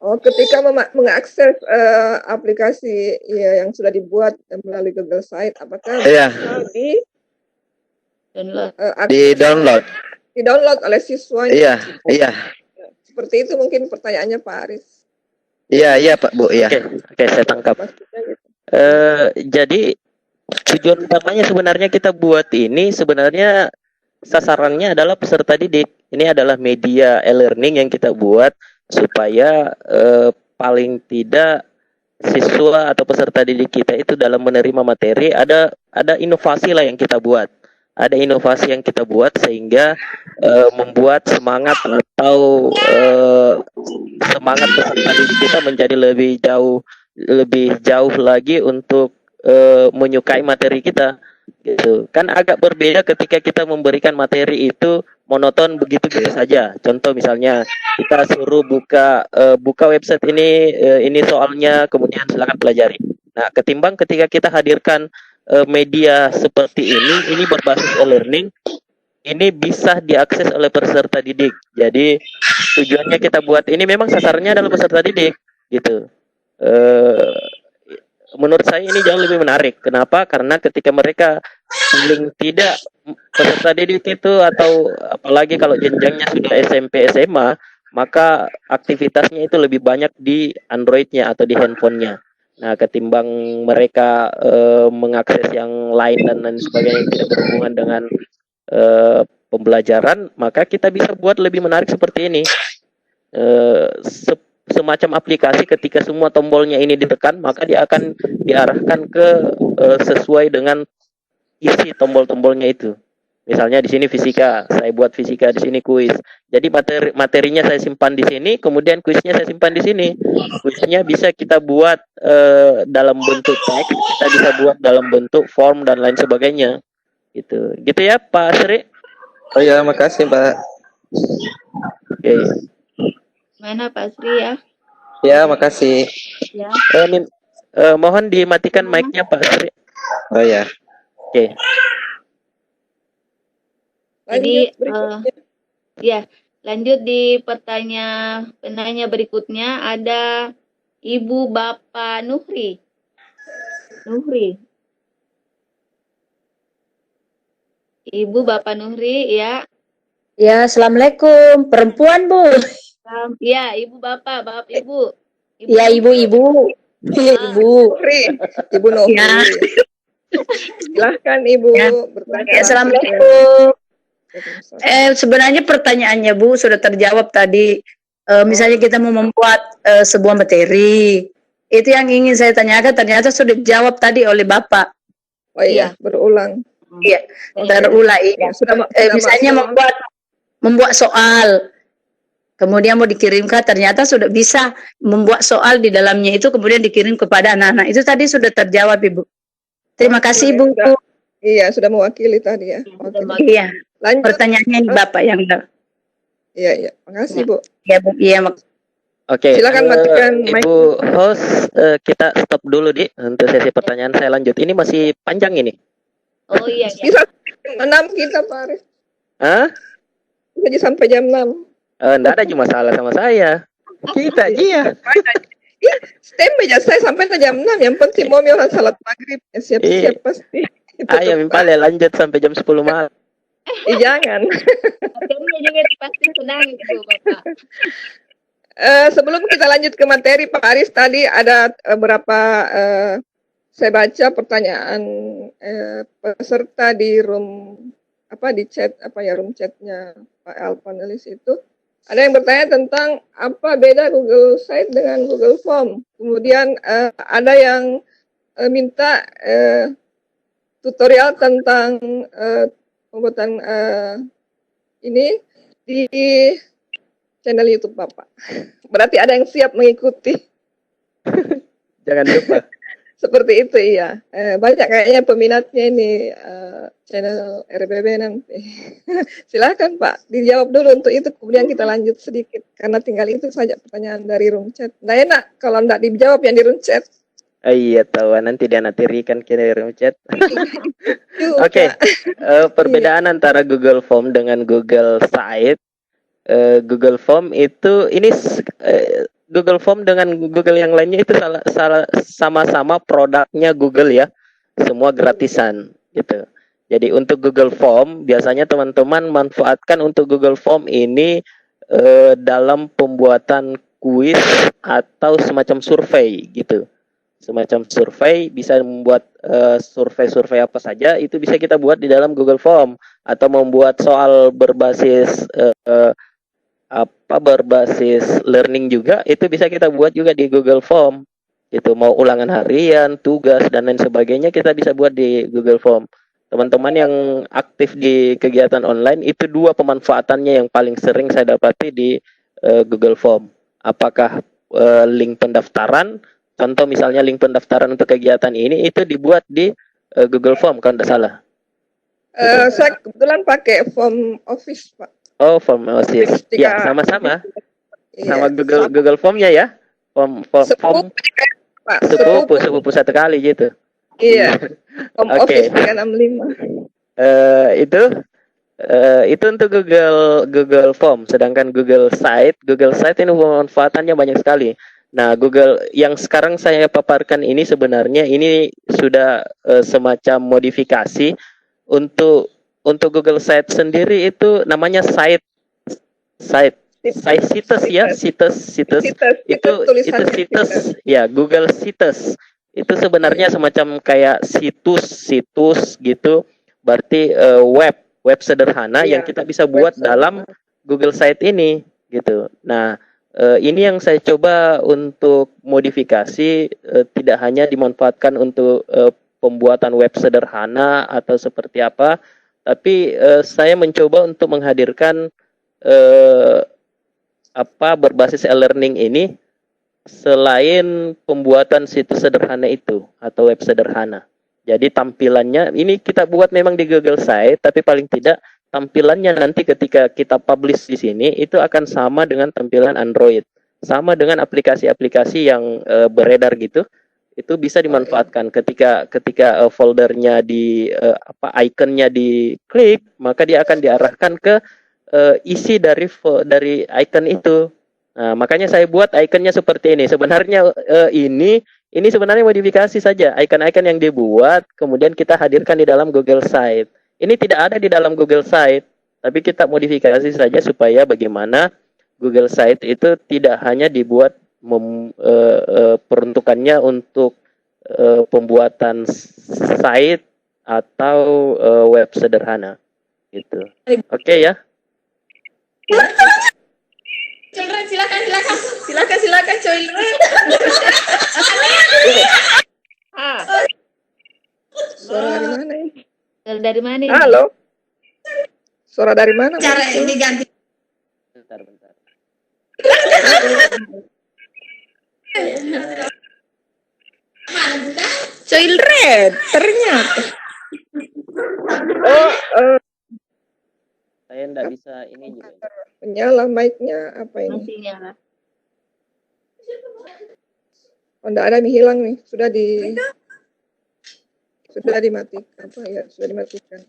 Oh, ketika mengakses aplikasi yang sudah dibuat melalui Google Site, apakah bisa di-download oleh siswanya? Iya. Seperti itu mungkin pertanyaannya Pak Aris. Iya, Pak, Bu, iya. Oke, saya tangkap. Jadi tujuan utamanya sebenarnya kita buat ini sebenarnya sasarannya adalah peserta didik. Ini adalah media e-learning yang kita buat supaya paling tidak siswa atau peserta didik kita itu dalam menerima materi ada inovasi lah yang kita buat. Ada inovasi yang kita buat sehingga membuat semangat atau semangat peserta didik kita menjadi lebih jauh lagi untuk menyukai materi kita. Gitu. Kan agak berbeda ketika kita memberikan materi itu monoton begitu-begitu saja. Contoh misalnya kita suruh buka website ini soalnya, kemudian silakan pelajari. Nah, ketimbang ketika kita hadirkan media seperti ini berbasis e-learning, ini bisa diakses oleh peserta didik. Jadi tujuannya kita buat ini memang sasarannya adalah peserta didik, gitu. Menurut saya ini jauh lebih menarik. Kenapa? Karena ketika mereka paling tidak peserta didik itu, atau apalagi kalau jenjangnya sudah SMP SMA, maka aktivitasnya itu lebih banyak di Android-nya atau di handphonenya. Nah, ketimbang mereka mengakses yang lain dan lain sebagainya yang tidak berhubungan dengan pembelajaran, maka kita bisa buat lebih menarik seperti ini. Semacam aplikasi, ketika semua tombolnya ini ditekan, maka dia akan diarahkan ke sesuai dengan isi tombol-tombolnya itu. Misalnya di sini fisika, saya buat fisika, di sini kuis. Jadi materinya saya simpan di sini, kemudian kuisnya saya simpan di sini. Kuisnya bisa kita buat dalam bentuk teks, kita bisa buat dalam bentuk form dan lain sebagainya. Gitu ya Pak Asri. Oh ya, makasih Pak. Oke. Mana Pak Asri ya? Ya, makasih. Ya. Mohon dimatikan mic-nya Pak Asri. Oh ya. Oke. Jadi lanjut di penanya berikutnya, ada Ibu Bapak Nuhri. Ibu Bapak Nuhri ya. Ya, assalamualaikum. Perempuan, Bu. Ya, Ibu Bapak Ibu. Ya, Ibu. Ibu. Ibu Nuhri. Ya. Silahkan Ibu bertanya. Ya, assalamualaikum. Sebenarnya pertanyaannya Bu sudah terjawab tadi. Misalnya kita mau membuat sebuah materi, itu yang ingin saya tanyakan ternyata sudah dijawab tadi oleh Bapak. Oh iya, berulang. Iya, terulang. Ya, misalnya membuat soal, kemudian mau dikirimkan, ternyata sudah bisa membuat soal di dalamnya itu, kemudian dikirim kepada anak-anak. Itu tadi sudah terjawab Ibu. Terima kasih Bu. Iya, sudah mewakili tadi ya. Iya. Lanjut. Pertanyaannya Bapak yang Iya, iya. Makasih, Bu. Ya, Bu. Iya, Oke, Silakan matikan mic. Ibu host, kita stop dulu di untuk sesi pertanyaan. Saya lanjut. Ini masih panjang ini. Oh iya, iya. Bisa 6 kita, Pak Arif. Hah? Jadi sampai jam 6. Enggak ada cuma salah sama saya. Kita iya. Standby aja saya sampai ke jam 6. Yang penting mau orang salat maghrib. Ya, siap-siap pasti. Itu Ayo tuh, Mimpale lanjut sampai jam 10 malam. jangan. Materinya juga pasti senang gitu, Bapak. Sebelum kita lanjut ke materi, Pak Aris, tadi ada beberapa saya baca pertanyaan peserta di room di chat room chatnya Pak Alpanelis itu. Ada yang bertanya tentang apa beda Google Site dengan Google Form. Kemudian ada yang minta tutorial tentang pembuatan ini di channel YouTube Bapak. Berarti ada yang siap mengikuti. Jangan lupa. Seperti itu, iya. Banyak kayaknya peminatnya ini channel RBB nanti. Silakan Pak, dijawab dulu untuk itu, kemudian kita lanjut sedikit. Karena tinggal itu saja pertanyaan dari room chat. Nggak enak kalau nggak dijawab yang di room chat. Iya tahu, nanti dia natirikan kira room chat. Oke, perbedaan antara Google Form dengan Google Site. Google Form itu Google Form dengan Google yang lainnya itu sama-sama produknya Google ya, semua gratisan gitu. Jadi untuk Google Form biasanya teman-teman manfaatkan untuk Google Form ini dalam pembuatan kuis atau semacam survei gitu. Semacam survei, bisa membuat survei-survei apa saja itu bisa kita buat di dalam Google Form, atau membuat soal berbasis berbasis learning juga itu bisa kita buat juga di Google Form. Itu mau ulangan harian, tugas dan lain sebagainya kita bisa buat di Google Form. Teman-teman yang aktif di kegiatan online itu dua pemanfaatannya yang paling sering saya dapati di Google Form. Apakah link pendaftaran, contoh misalnya link pendaftaran untuk kegiatan ini itu dibuat di Google Form kalau tidak salah. Saya kebetulan pakai form Office, Pak. Oh, Form Office. Ya, sama-sama. Sama Google Form-nya ya. Form sepupu satu kali gitu. Iya. Form Office 365. Itu untuk Google Form, sedangkan Google Site ini pemanfaatannya banyak sekali. Nah, Google yang sekarang saya paparkan ini sebenarnya ini sudah semacam modifikasi untuk Google Site sendiri itu namanya situs ya, situs itu situs ya, Google Situs itu sebenarnya semacam kayak situs gitu, berarti web sederhana yang kita bisa buat dalam Google Site ini gitu. Nah, ini yang saya coba untuk modifikasi, tidak hanya dimanfaatkan untuk pembuatan web sederhana atau seperti apa, tapi saya mencoba untuk menghadirkan berbasis e-learning ini selain pembuatan situs sederhana itu atau web sederhana. Jadi tampilannya ini kita buat memang di Google Site, tapi paling tidak tampilannya nanti ketika kita publish di sini itu akan sama dengan tampilan Android, sama dengan aplikasi-aplikasi yang beredar gitu. Itu bisa dimanfaatkan ketika foldernya ikonnya diklik, maka dia akan diarahkan ke isi dari icon itu. Nah, makanya saya buat ikonnya seperti ini. Sebenarnya ini sebenarnya modifikasi saja, icon-icon yang dibuat kemudian kita hadirkan di dalam Google Site. Ini tidak ada di dalam Google Site, tapi kita modifikasi saja supaya bagaimana Google Site itu tidak hanya dibuat peruntukannya untuk pembuatan site atau web sederhana gitu. Oke ya. Silakan children. Suara dari mana ini? Dari mana ini? Halo. Suara dari mana? Cara ini ganti. Bentar. Children, ternyata. Saya enggak bisa ini juga. Menyala mic-nya apa ini? Masih nyala. Oh, enggak ada nih, hilang nih. Sudah dimatikan. Apa ya? Sudah dimatikan.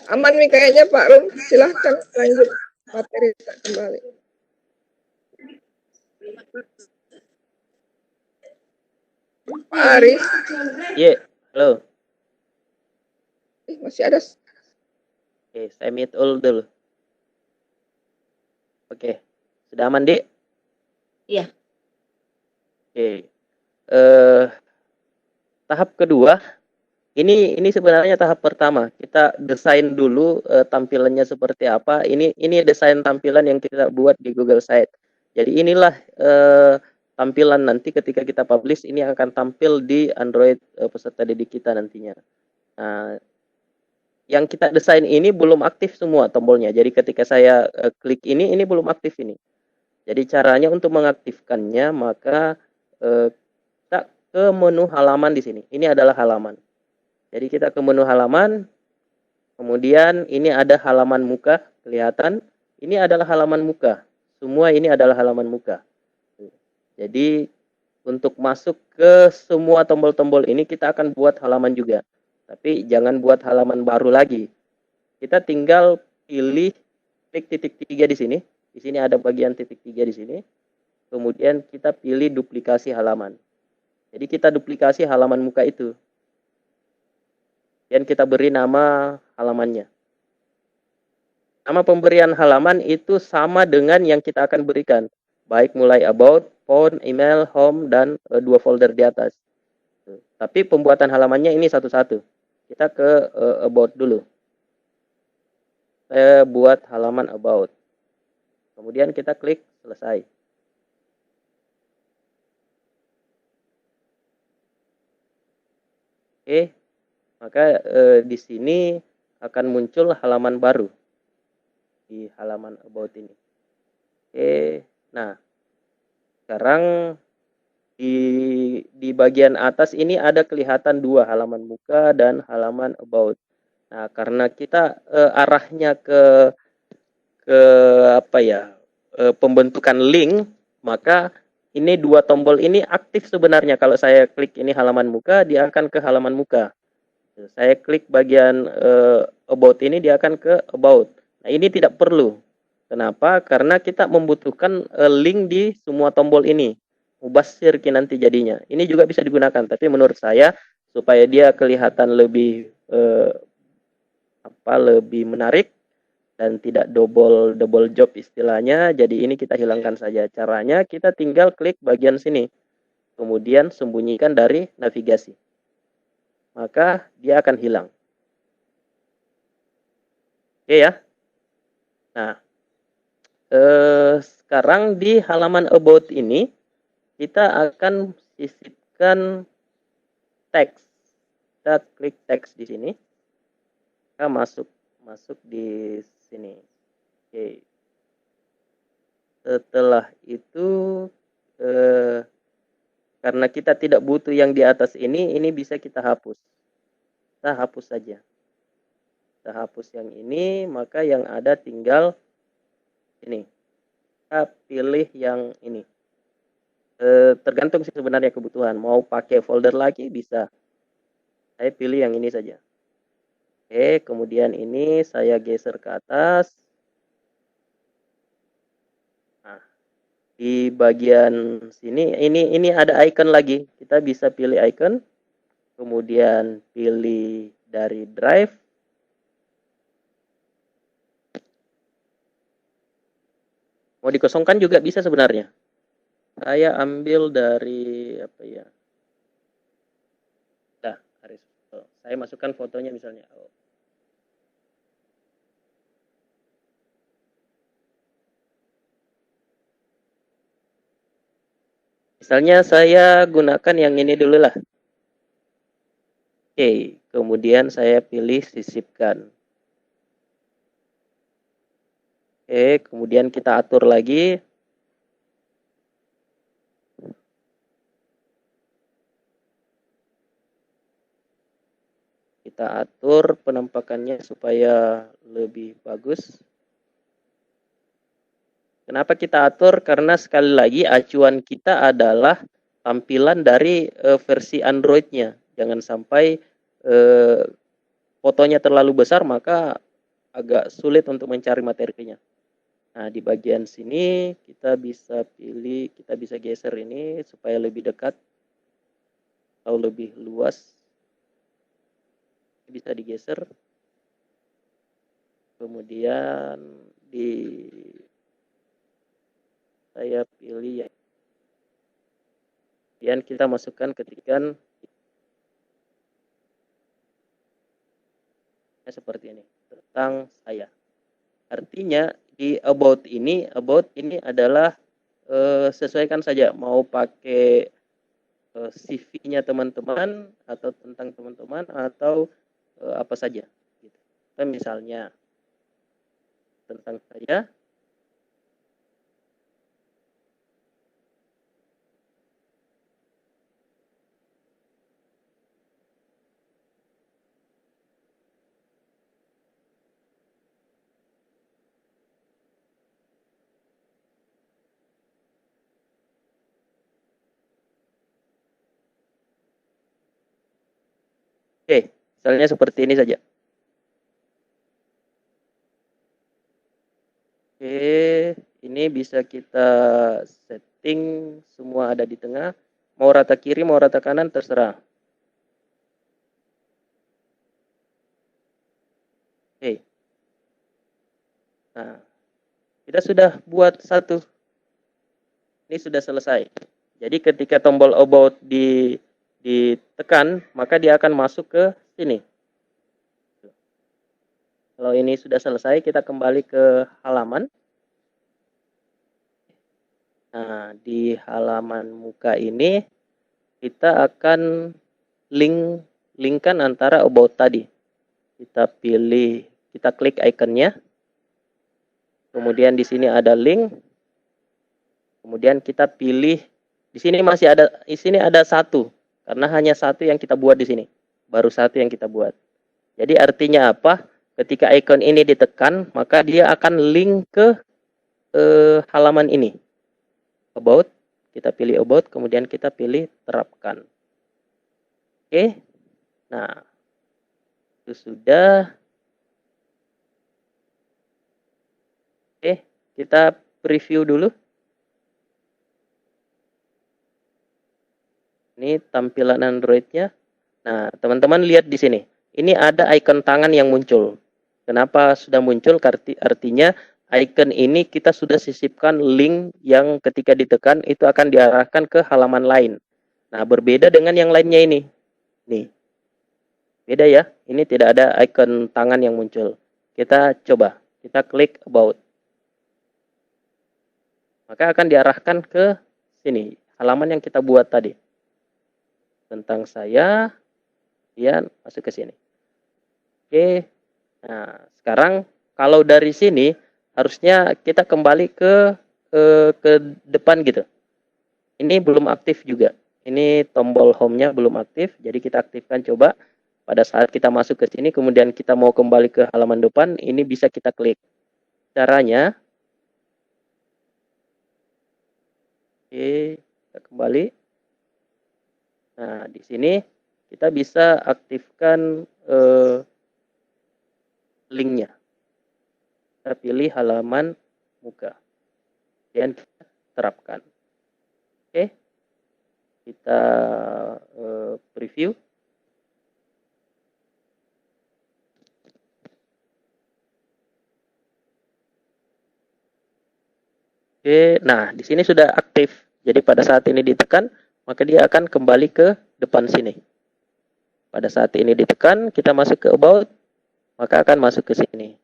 Aman nih kayaknya Pak Rum. Silahkan lanjut materi kita kembali. Pak Aris. Iya, halo. Masih ada. Oke, saya mute all dulu. Oke, sudah aman, Dik? Iya. Oke. Tahap kedua, ini sebenarnya tahap pertama. Kita desain dulu tampilannya seperti apa. Ini desain tampilan yang kita buat di Google Site. Jadi inilah tampilan nanti ketika kita publish, ini akan tampil di Android peserta didik kita nantinya. Nah, yang kita desain ini belum aktif semua tombolnya. Jadi ketika saya klik ini belum aktif ini. Jadi caranya untuk mengaktifkannya, maka kita ke menu halaman di sini. Ini adalah halaman. Jadi kita ke menu halaman, kemudian ini ada halaman muka, kelihatan. Ini adalah halaman muka. Semua ini adalah halaman muka. Jadi untuk masuk ke semua tombol-tombol ini kita akan buat halaman juga. Tapi jangan buat halaman baru lagi. Kita tinggal pilih klik titik 3 di sini. Di sini ada bagian titik 3 di sini. Kemudian kita pilih duplikasi halaman. Jadi kita duplikasi halaman muka itu. Dan kita beri nama halamannya. Nama pemberian halaman itu sama dengan yang kita akan berikan. Baik mulai about, phone, email, home, dan 2 folder di atas. Tapi pembuatan halamannya ini satu-satu. Kita ke about dulu. Saya buat halaman about. Kemudian kita klik selesai. Oke, maka di sini akan muncul halaman baru di halaman about ini. Oke, nah sekarang di bagian atas ini ada kelihatan 2 halaman muka dan halaman about. Nah, karena kita arahnya ke apa ya, pembentukan link, maka ini 2 tombol ini aktif sebenarnya. Kalau saya klik ini halaman muka, dia akan ke halaman muka. Saya klik bagian about ini, dia akan ke about. Nah, ini tidak perlu. Kenapa? Karena kita membutuhkan link di semua tombol ini. Mubasir nanti jadinya. Ini juga bisa digunakan, tapi menurut saya supaya dia kelihatan lebih lebih menarik dan tidak double job istilahnya. Jadi ini kita hilangkan saja. Caranya kita tinggal klik bagian sini. Kemudian sembunyikan dari navigasi. Maka dia akan hilang. Oke ya. Nah, sekarang di halaman about ini kita akan sisipkan teks. Kita klik teks di sini. Kita masuk di sini. Oke. Setelah itu karena kita tidak butuh yang di atas ini bisa kita hapus. Kita hapus saja. Kita hapus yang ini, maka yang ada tinggal ini. Kita pilih yang ini. Tergantung sih sebenarnya kebutuhan. Mau pakai folder lagi bisa. Saya pilih yang ini saja. Oke, kemudian ini saya geser ke atas. Nah, di bagian sini ini ada icon lagi. Kita bisa pilih icon. Kemudian pilih dari drive. Mau dikosongkan juga bisa sebenarnya. Saya ambil dari apa ya? Nah, saya masukkan fotonya misalnya. Misalnya saya gunakan yang ini dulu lah. Oke, kemudian saya pilih sisipkan. Oke, kemudian kita atur lagi. Kita atur penampakannya supaya lebih bagus. Kenapa kita atur? Karena sekali lagi acuan kita adalah tampilan dari versi Android-nya. Jangan sampai fotonya terlalu besar, maka agak sulit untuk mencari materinya. Nah, di bagian sini kita bisa pilih, kita bisa geser ini supaya lebih dekat atau lebih luas. Bisa digeser. Kemudian saya pilih ya. Kemudian kita masukkan ketikan seperti ini tentang saya. Artinya di about ini adalah sesuaikan saja mau pakai CV-nya teman-teman atau tentang teman-teman atau apa saja. Gitu. Kita misalnya tentang saya. Oke, misalnya seperti ini saja. Oke, ini bisa kita setting semua ada di tengah. Mau rata kiri, mau rata kanan, terserah. Oke. Nah, kita sudah buat satu. Ini sudah selesai. Jadi ketika tombol about ditekan, maka dia akan masuk ke sini. Kalau ini sudah selesai, kita kembali ke halaman. Nah, di halaman muka ini kita akan linkkan antara about tadi. Kita pilih, kita klik ikonnya. Kemudian di sini ada link. Kemudian kita pilih, di sini masih ada, di sini ada satu. Karena hanya satu yang kita buat di sini. Baru satu yang kita buat. Jadi artinya apa? Ketika icon ini ditekan, maka dia akan link ke halaman ini. About, kita pilih about, kemudian kita pilih terapkan. Oke, nah itu sudah. Oke, kita preview dulu. Ini tampilan Android-nya. Nah, teman-teman lihat di sini. Ini ada icon tangan yang muncul. Kenapa sudah muncul? Artinya icon ini kita sudah sisipkan link yang ketika ditekan itu akan diarahkan ke halaman lain. Nah, berbeda dengan yang lainnya ini. Nih. Beda ya. Ini tidak ada icon tangan yang muncul. Kita coba. Kita klik about. Maka akan diarahkan ke sini. Halaman yang kita buat tadi. Tentang saya. Kemudian masuk ke sini. Oke. Nah, sekarang kalau dari sini harusnya kita kembali ke depan gitu. Ini belum aktif juga. Ini tombol home-nya belum aktif, jadi kita aktifkan coba. Pada saat kita masuk ke sini, kemudian kita mau kembali ke halaman depan, ini bisa kita klik. Caranya, oke, kita kembali. Nah, di sini kita bisa aktifkan linknya. Kita pilih halaman muka. Dan kita terapkan. Oke. Kita preview. Oke, nah di sini sudah aktif. Jadi pada saat ini ditekan, maka dia akan kembali ke depan sini. Pada saat ini ditekan, kita masuk ke about, maka akan masuk ke sini.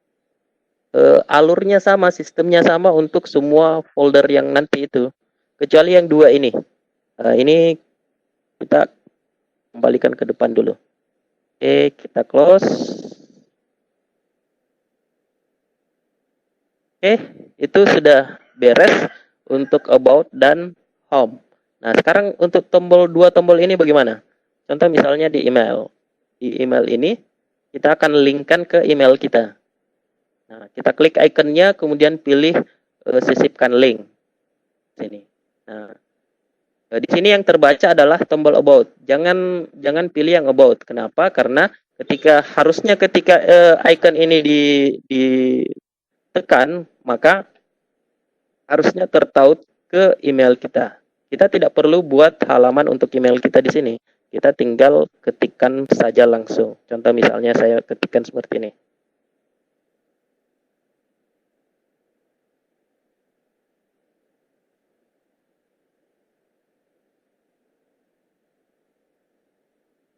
Alurnya sama, sistemnya sama untuk semua folder yang nanti itu. Kecuali yang dua ini. Ini kita kembalikan ke depan dulu. Oke, kita close. Oke, itu sudah beres untuk about dan home. Nah, sekarang untuk dua tombol ini bagaimana? Contoh misalnya di email. Di email ini, kita akan linkkan ke email kita. Nah, kita klik ikonnya, kemudian pilih sisipkan link sini. Nah, di sini yang terbaca adalah tombol about. Jangan pilih yang about. Kenapa? Karena harusnya ketika icon ini ditekan, maka harusnya tertaut ke email kita. Kita tidak perlu buat halaman untuk email kita di sini. Kita tinggal ketikkan saja langsung. Contoh misalnya saya ketikkan seperti ini.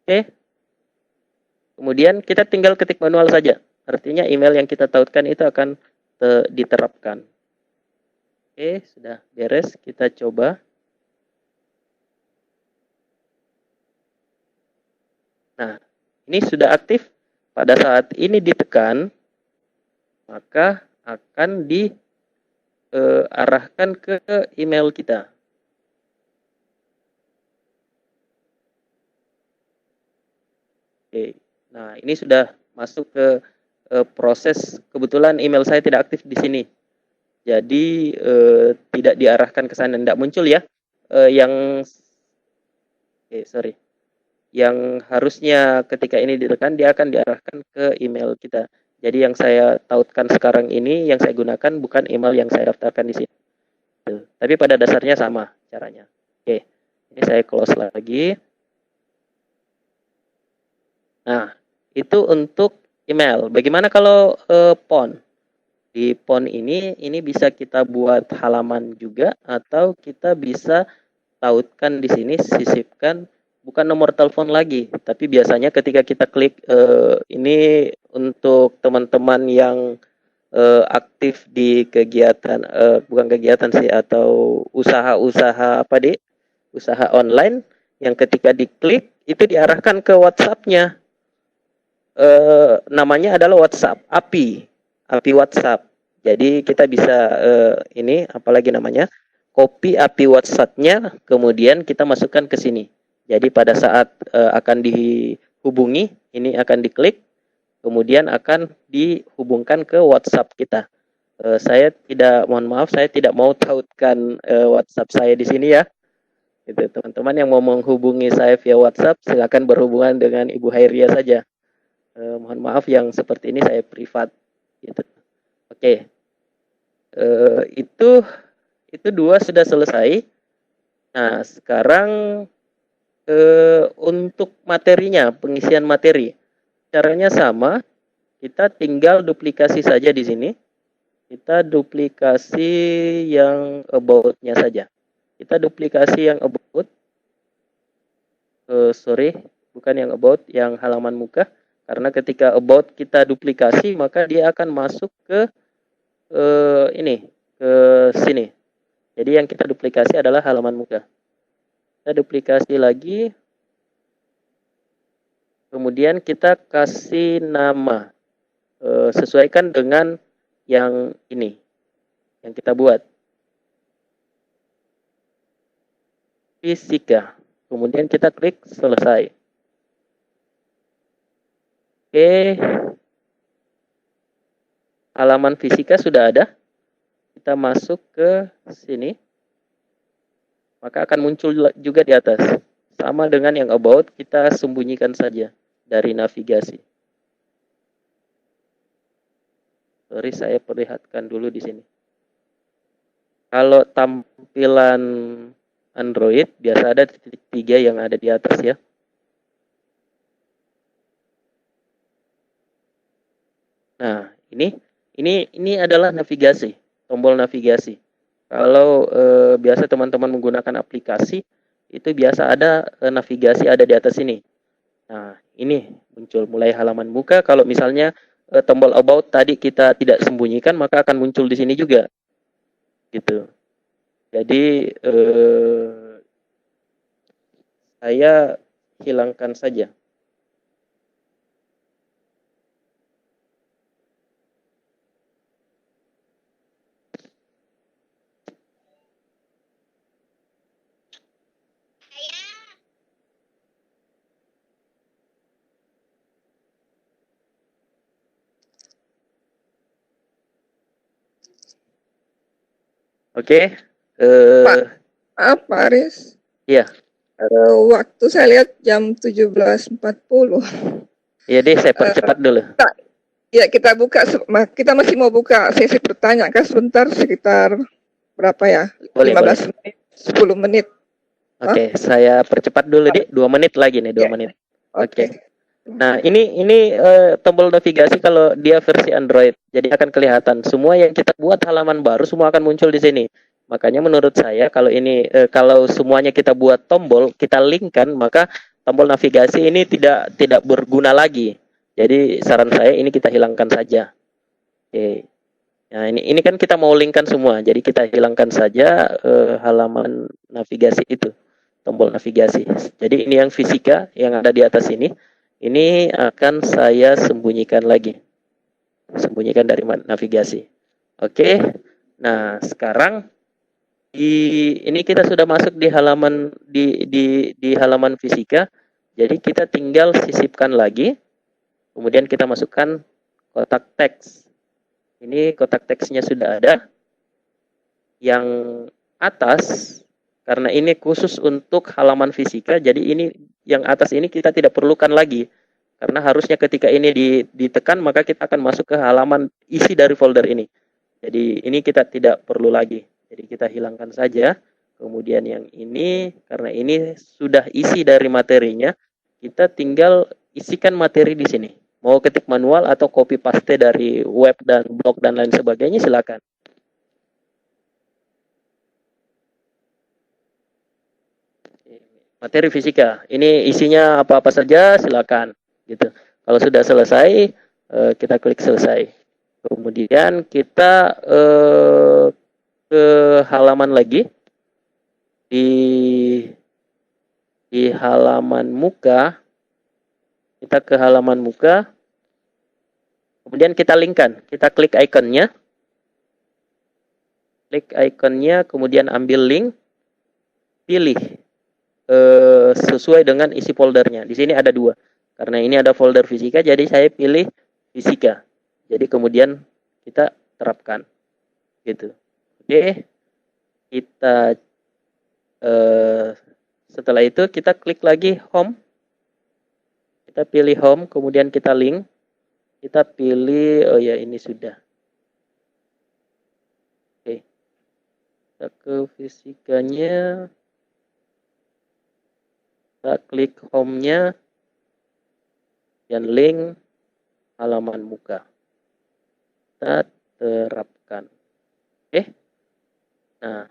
Oke. Kemudian kita tinggal ketik manual saja. Artinya email yang kita tautkan itu akan diterapkan. Oke, sudah beres. Kita coba. Nah, ini sudah aktif. Pada saat ini ditekan, maka akan diarahkan ke email kita. Oke, nah ini sudah masuk ke proses. Kebetulan email saya tidak aktif di sini, jadi tidak diarahkan ke sana, tidak muncul ya. Yang harusnya ketika ini ditekan dia akan diarahkan ke email kita. Jadi yang saya tautkan sekarang ini, yang saya gunakan bukan email yang saya daftarkan di sini. Tapi pada dasarnya sama caranya. Oke, ini saya close lagi. Nah, itu untuk email. Bagaimana kalau phone? Di phone ini bisa kita buat halaman juga, atau kita bisa tautkan di sini, sisipkan bukan nomor telepon lagi, tapi biasanya ketika kita klik ini untuk teman-teman yang aktif di kegiatan, bukan kegiatan sih, atau usaha-usaha usaha online, yang ketika diklik itu diarahkan ke WhatsApp-nya. Namanya adalah WhatsApp, API WhatsApp. Jadi kita bisa ini apalagi namanya, copy API WhatsApp-nya, kemudian kita masukkan ke sini. Jadi pada saat akan dihubungi, ini akan diklik, kemudian akan dihubungkan ke WhatsApp kita. Mohon maaf, saya tidak mau tautkan WhatsApp saya di sini ya. Gitu, teman-teman yang mau menghubungi saya via WhatsApp, silakan berhubungan dengan Ibu Hairia saja. Mohon maaf yang seperti ini saya privat. Gitu. Oke, itu dua sudah selesai. Nah, sekarang untuk materinya, pengisian materi, caranya sama. Kita tinggal duplikasi saja di sini. Kita duplikasi yang about-nya saja. Kita duplikasi yang about. Bukan yang about, yang halaman muka. Karena ketika about kita duplikasi, maka dia akan masuk ke ke sini. Jadi yang kita duplikasi adalah halaman muka. Kita duplikasi lagi. Kemudian kita kasih nama. Sesuaikan dengan yang ini. Yang kita buat. Fisika. Kemudian kita klik selesai. Oke, halaman fisika sudah ada. Kita masuk ke sini, maka akan muncul juga di atas. Sama dengan yang about, kita sembunyikan saja dari navigasi. Sorry, saya perlihatkan dulu di sini. Kalau tampilan Android, biasa ada titik 3 yang ada di atas ya. Nah, ini adalah navigasi, tombol navigasi. Kalau biasa teman-teman menggunakan aplikasi, itu biasa ada navigasi ada di atas ini. Nah, ini muncul mulai halaman muka. Kalau misalnya tombol about tadi kita tidak sembunyikan, maka akan muncul di sini juga. Gitu. Jadi saya hilangkan saja. Oke. Maaf Pak Aris. Iya. Waktu saya lihat jam 17.40. Iya deh, saya percepat dulu. Ya, kita masih mau buka sesi pertanyaan kan sebentar, sekitar berapa ya? Boleh, 15 menit, 10 menit. Oke, saya percepat dulu deh, 2 menit lagi nih, 2 menit. Oke. Nah, ini tombol navigasi kalau dia versi Android. Jadi akan kelihatan semua yang kita buat halaman baru semua akan muncul di sini. Makanya menurut saya kalau ini kalau semuanya kita buat tombol, kita linkkan, maka tombol navigasi ini tidak berguna lagi. Jadi saran saya ini kita hilangkan saja. Oke. Nah, ini kan kita mau linkkan semua. Jadi kita hilangkan saja halaman navigasi itu, tombol navigasi. Jadi ini yang fisika yang ada di atas ini. Ini akan saya sembunyikan lagi. Sembunyikan dari navigasi. Oke. Nah, sekarang ini kita sudah masuk di halaman di halaman fisika. Jadi kita tinggal sisipkan lagi. Kemudian kita masukkan kotak teks. Ini kotak teksnya sudah ada. Yang atas, karena ini khusus untuk halaman fisika, jadi ini yang atas ini kita tidak perlukan lagi. Karena harusnya ketika ini ditekan, maka kita akan masuk ke halaman isi dari folder ini. Jadi ini kita tidak perlu lagi. Jadi kita hilangkan saja. Kemudian yang ini, karena ini sudah isi dari materinya, kita tinggal isikan materi di sini. Mau ketik manual atau copy paste dari web dan blog dan lain sebagainya, silakan. Materi fisika, ini isinya apa-apa saja, silakan. Gitu. Kalau sudah selesai, kita klik selesai. Kemudian kita ke halaman lagi. Di halaman muka, kita ke halaman muka, kemudian kita linkkan, kita klik ikonnya, kemudian ambil link, pilih sesuai dengan isi foldernya. Di sini ada 2, karena ini ada folder fisika, jadi saya pilih fisika. Jadi kemudian kita terapkan, gitu. Oke, kita setelah itu kita klik lagi home. Kita pilih home, kemudian kita link. Kita pilih, oh ya ini sudah. Oke. Kita ke fisikanya. Kita klik home-nya. Dan link halaman muka. Kita terapkan. Oke. Nah.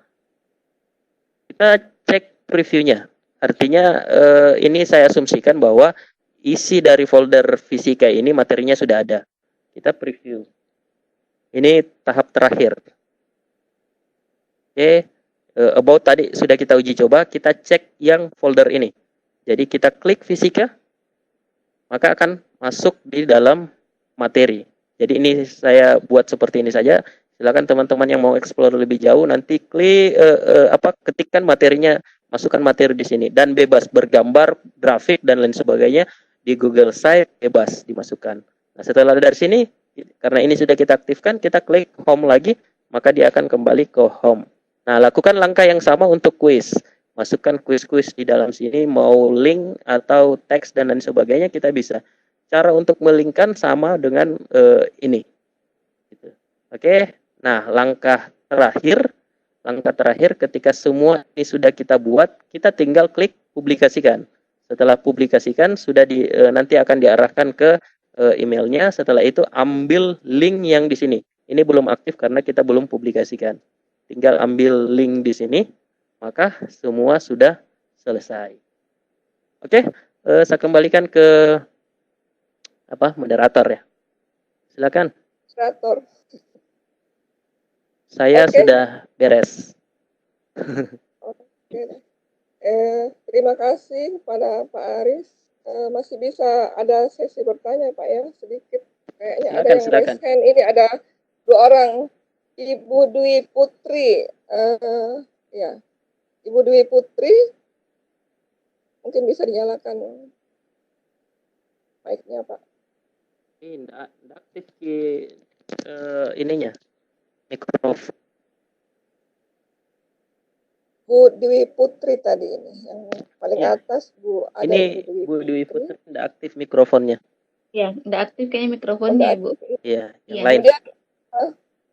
Kita cek previewnya. Artinya ini saya asumsikan bahwa isi dari folder fisika ini materinya sudah ada. Kita preview. Ini tahap terakhir. Oke, about tadi sudah kita uji coba, kita cek yang folder ini. Jadi kita klik fisika, maka akan masuk di dalam materi. Jadi ini saya buat seperti ini saja. Silakan teman-teman yang mau explore lebih jauh nanti klik ketikkan materinya, masukkan materi di sini dan bebas bergambar, grafik dan lain sebagainya. Di Google Site bebas dimasukkan. Nah, setelah dari sini, karena ini sudah kita aktifkan, kita klik home lagi, maka dia akan kembali ke home. Nah, lakukan langkah yang sama untuk quiz. Masukkan quiz-quiz di dalam sini, mau link atau teks dan lain sebagainya, kita bisa. Cara untuk melingkan sama dengan ini. Gitu. Oke, nah langkah terakhir ketika semua ini sudah kita buat, kita tinggal klik publikasikan. Setelah publikasikan sudah nanti akan diarahkan ke emailnya. Setelah itu ambil link yang di sini. Ini belum aktif karena kita belum publikasikan. Tinggal ambil link di sini, maka semua sudah selesai. Oke, saya kembalikan ke moderator ya. Silakan. Moderator. Saya sudah beres. Oke. Terima kasih kepada Pak Aris. Masih bisa ada sesi bertanya Pak ya, sedikit. Kayaknya silakan, ada yang raise hand. Ini ada 2 orang. Ibu Dwi Putri. Ya, Ibu Dwi Putri. Mungkin bisa dinyalakan mic-nya Pak. Ini enggak aktif ininya. Mikrofon. Bu Dewi Putri tadi ini yang paling Iya. atas ada Ini Bu Dewi Putri tidak aktif mikrofonnya. Ya, nggak aktif kayaknya mikrofonnya, Ibu. Iya, yang Iya. lain. Kemudian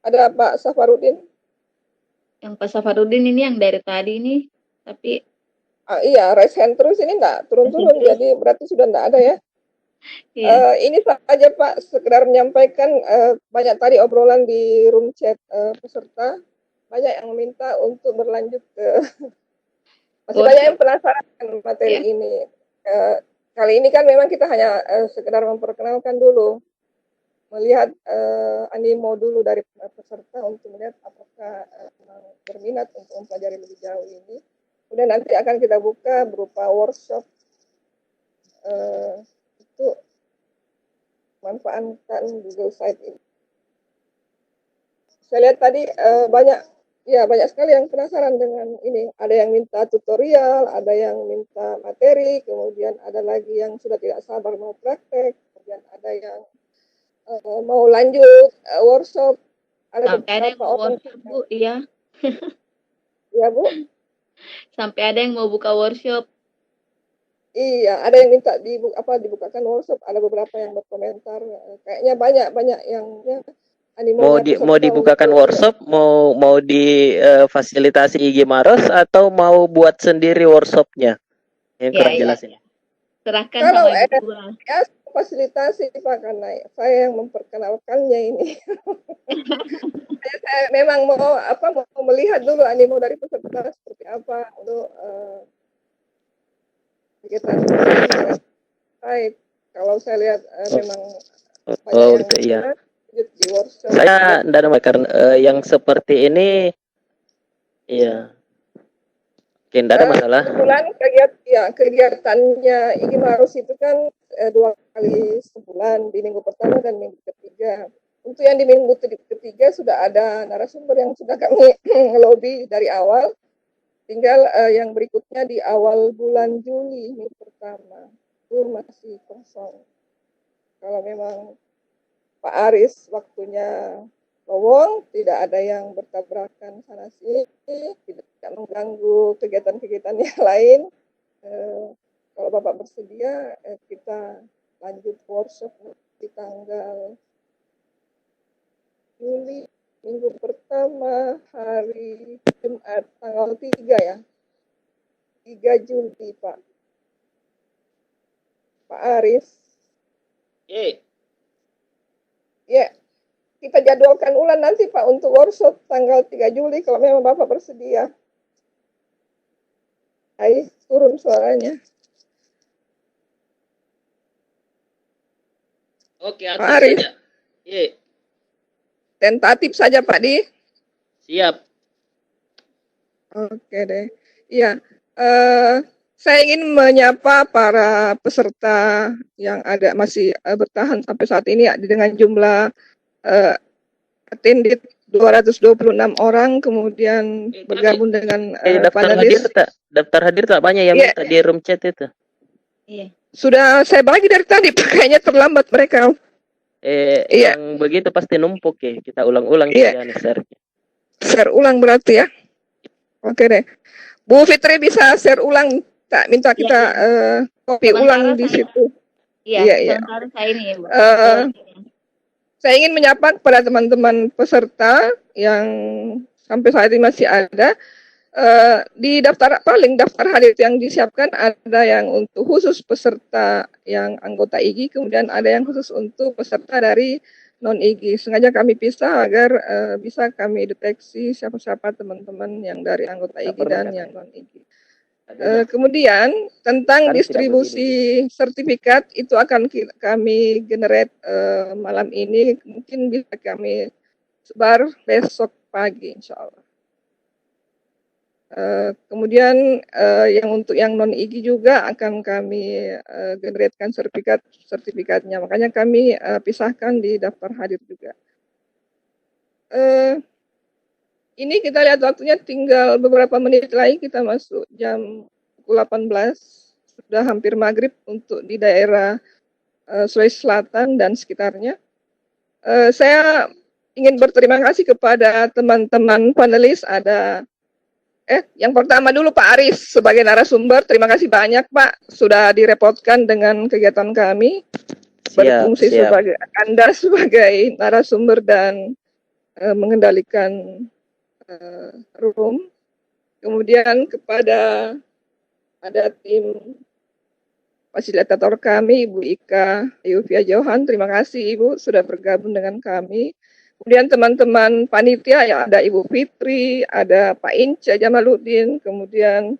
ada Pak Safarudin. Yang Pak Safarudin ini yang dari tadi ini, tapi Iya, raise hand terus ini enggak turun-turun, jadi berarti sudah enggak ada ya. iya. Ini saja Pak, sekedar menyampaikan banyak tadi obrolan di room chat peserta, banyak yang meminta untuk berlanjut ke masih banyak yang penasaran dengan materi ini. Kali ini kan memang kita hanya sekedar memperkenalkan dulu, melihat animo dulu dari peserta untuk melihat apakah berminat untuk mempelajari lebih jauh ini. Kemudian nanti akan kita buka berupa workshop untuk manfaatkan Google Site ini. Saya lihat tadi banyak sekali yang penasaran dengan ini. Ada yang minta tutorial, ada yang minta materi, kemudian ada lagi yang sudah tidak sabar mau praktek, kemudian ada yang mau lanjut workshop. Sampai ada yang mau workshop, Bu, iya. Iya, Bu. Sampai ada yang mau buka workshop. Iya, ada yang minta dibukakan workshop, ada beberapa yang berkomentar. Kayaknya banyak yang Mau dibukakan workshop, mau difasilitasi IG Maros atau mau buat sendiri workshopnya? Yang kurang jelas ini. Serahkan kalau sama Ibu lah. Ya, fasilitasi Pak, karena saya yang memperkenalkannya ini. saya memang mau melihat dulu animo dari peserta seperti apa untuk kegiatan baik. Kalau saya lihat memang banyak yang di workshop. Saya tidak ada karena yang seperti ini, iya. Oke, tidak ada masalah. Kebetulan kegiatannya IG Maros itu kan 2 kali sebulan, di minggu pertama dan minggu ketiga. Untuk yang di minggu ketiga sudah ada narasumber yang sudah kami ngelobi dari awal. Tinggal yang berikutnya di awal bulan Juli minggu pertama itu masih kosong. Kalau memang Pak Aris waktunya lowong, tidak ada yang bertabrakan sana sini, tidak mengganggu kegiatan-kegiatan yang lain. Kalau Bapak bersedia, kita lanjut workshop di tanggal Juli minggu pertama hari Jumat tanggal 3 ya. 3 Juli, Pak. Pak Aris. Ya, kita jadwalkan ulang nanti Pak untuk workshop tanggal 3 Juli kalau memang Bapak bersedia. Ayo, turun suaranya. Oke, Pak Aris. Iya. Tentatif saja Pak Di. Siap. Oke deh. Iya, saya ingin menyapa para peserta yang masih bertahan sampai saat ini dengan jumlah attended 226 orang, kemudian bergabung dengan panelis. Daftar hadir tak banyak yang minta di room chat itu. Iya. Sudah saya bagi dari tadi, kayaknya terlambat mereka. Yang begitu pasti numpuk ya. Kita ulang-ulang ya, share ulang berarti ya. Oke deh. Bu Fitri bisa share ulang, tak minta kita copy ulang di situ. Iya. Saya ini, Bu. Saya ingin menyapa kepada teman-teman peserta yang sampai saat ini masih ada. Di daftar hadir yang disiapkan ada yang untuk khusus peserta yang anggota IG, kemudian ada yang khusus untuk peserta dari non IG. Sengaja kami pisah agar bisa kami deteksi siapa-siapa teman-teman yang dari anggota IG dan yang non IG. Kemudian tentang distribusi sertifikat itu akan kami generate malam ini, mungkin bisa kami sebar besok pagi insya Allah. Kemudian yang untuk yang non IG juga akan kami generatekan sertifikatnya. Makanya kami pisahkan di daftar hadir juga. Ini kita lihat waktunya tinggal beberapa menit lagi kita masuk jam 18. Sudah hampir maghrib untuk di daerah Sulawesi Selatan dan sekitarnya. Saya ingin berterima kasih kepada teman-teman panelis, ada Yang pertama dulu Pak Aris sebagai narasumber. Terima kasih banyak Pak sudah direpotkan dengan kegiatan kami. Berfungsi sebagai Anda sebagai narasumber dan mengendalikan room. Kemudian kepada tim fasilitator kami Ibu Ika Yuvia Johan, terima kasih Ibu sudah bergabung dengan kami. Kemudian teman-teman panitia ya, ada Ibu Fitri, ada Pak Inca Jamaluddin, kemudian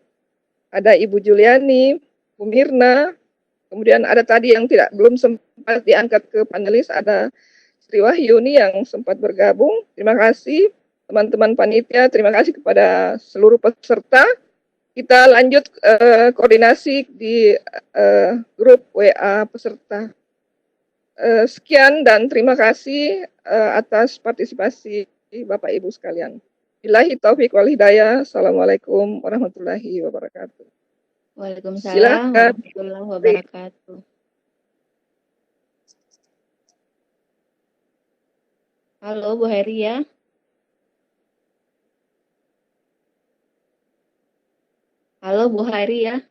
ada Ibu Juliani, Bu Mirna, kemudian ada tadi yang belum sempat diangkat ke panelis, ada Sri Wahyuni yang sempat bergabung. Terima kasih teman-teman panitia, terima kasih kepada seluruh peserta. Kita lanjut koordinasi di grup WA peserta. Sekian dan terima kasih atas partisipasi Bapak Ibu sekalian. Billahi taufiq wal hidayah. Assalamualaikum warahmatullahi wabarakatuh. Waalaikumsalam warahmatullahi wabarakatuh. Halo Bu Heri ya. Halo Bu Heri ya.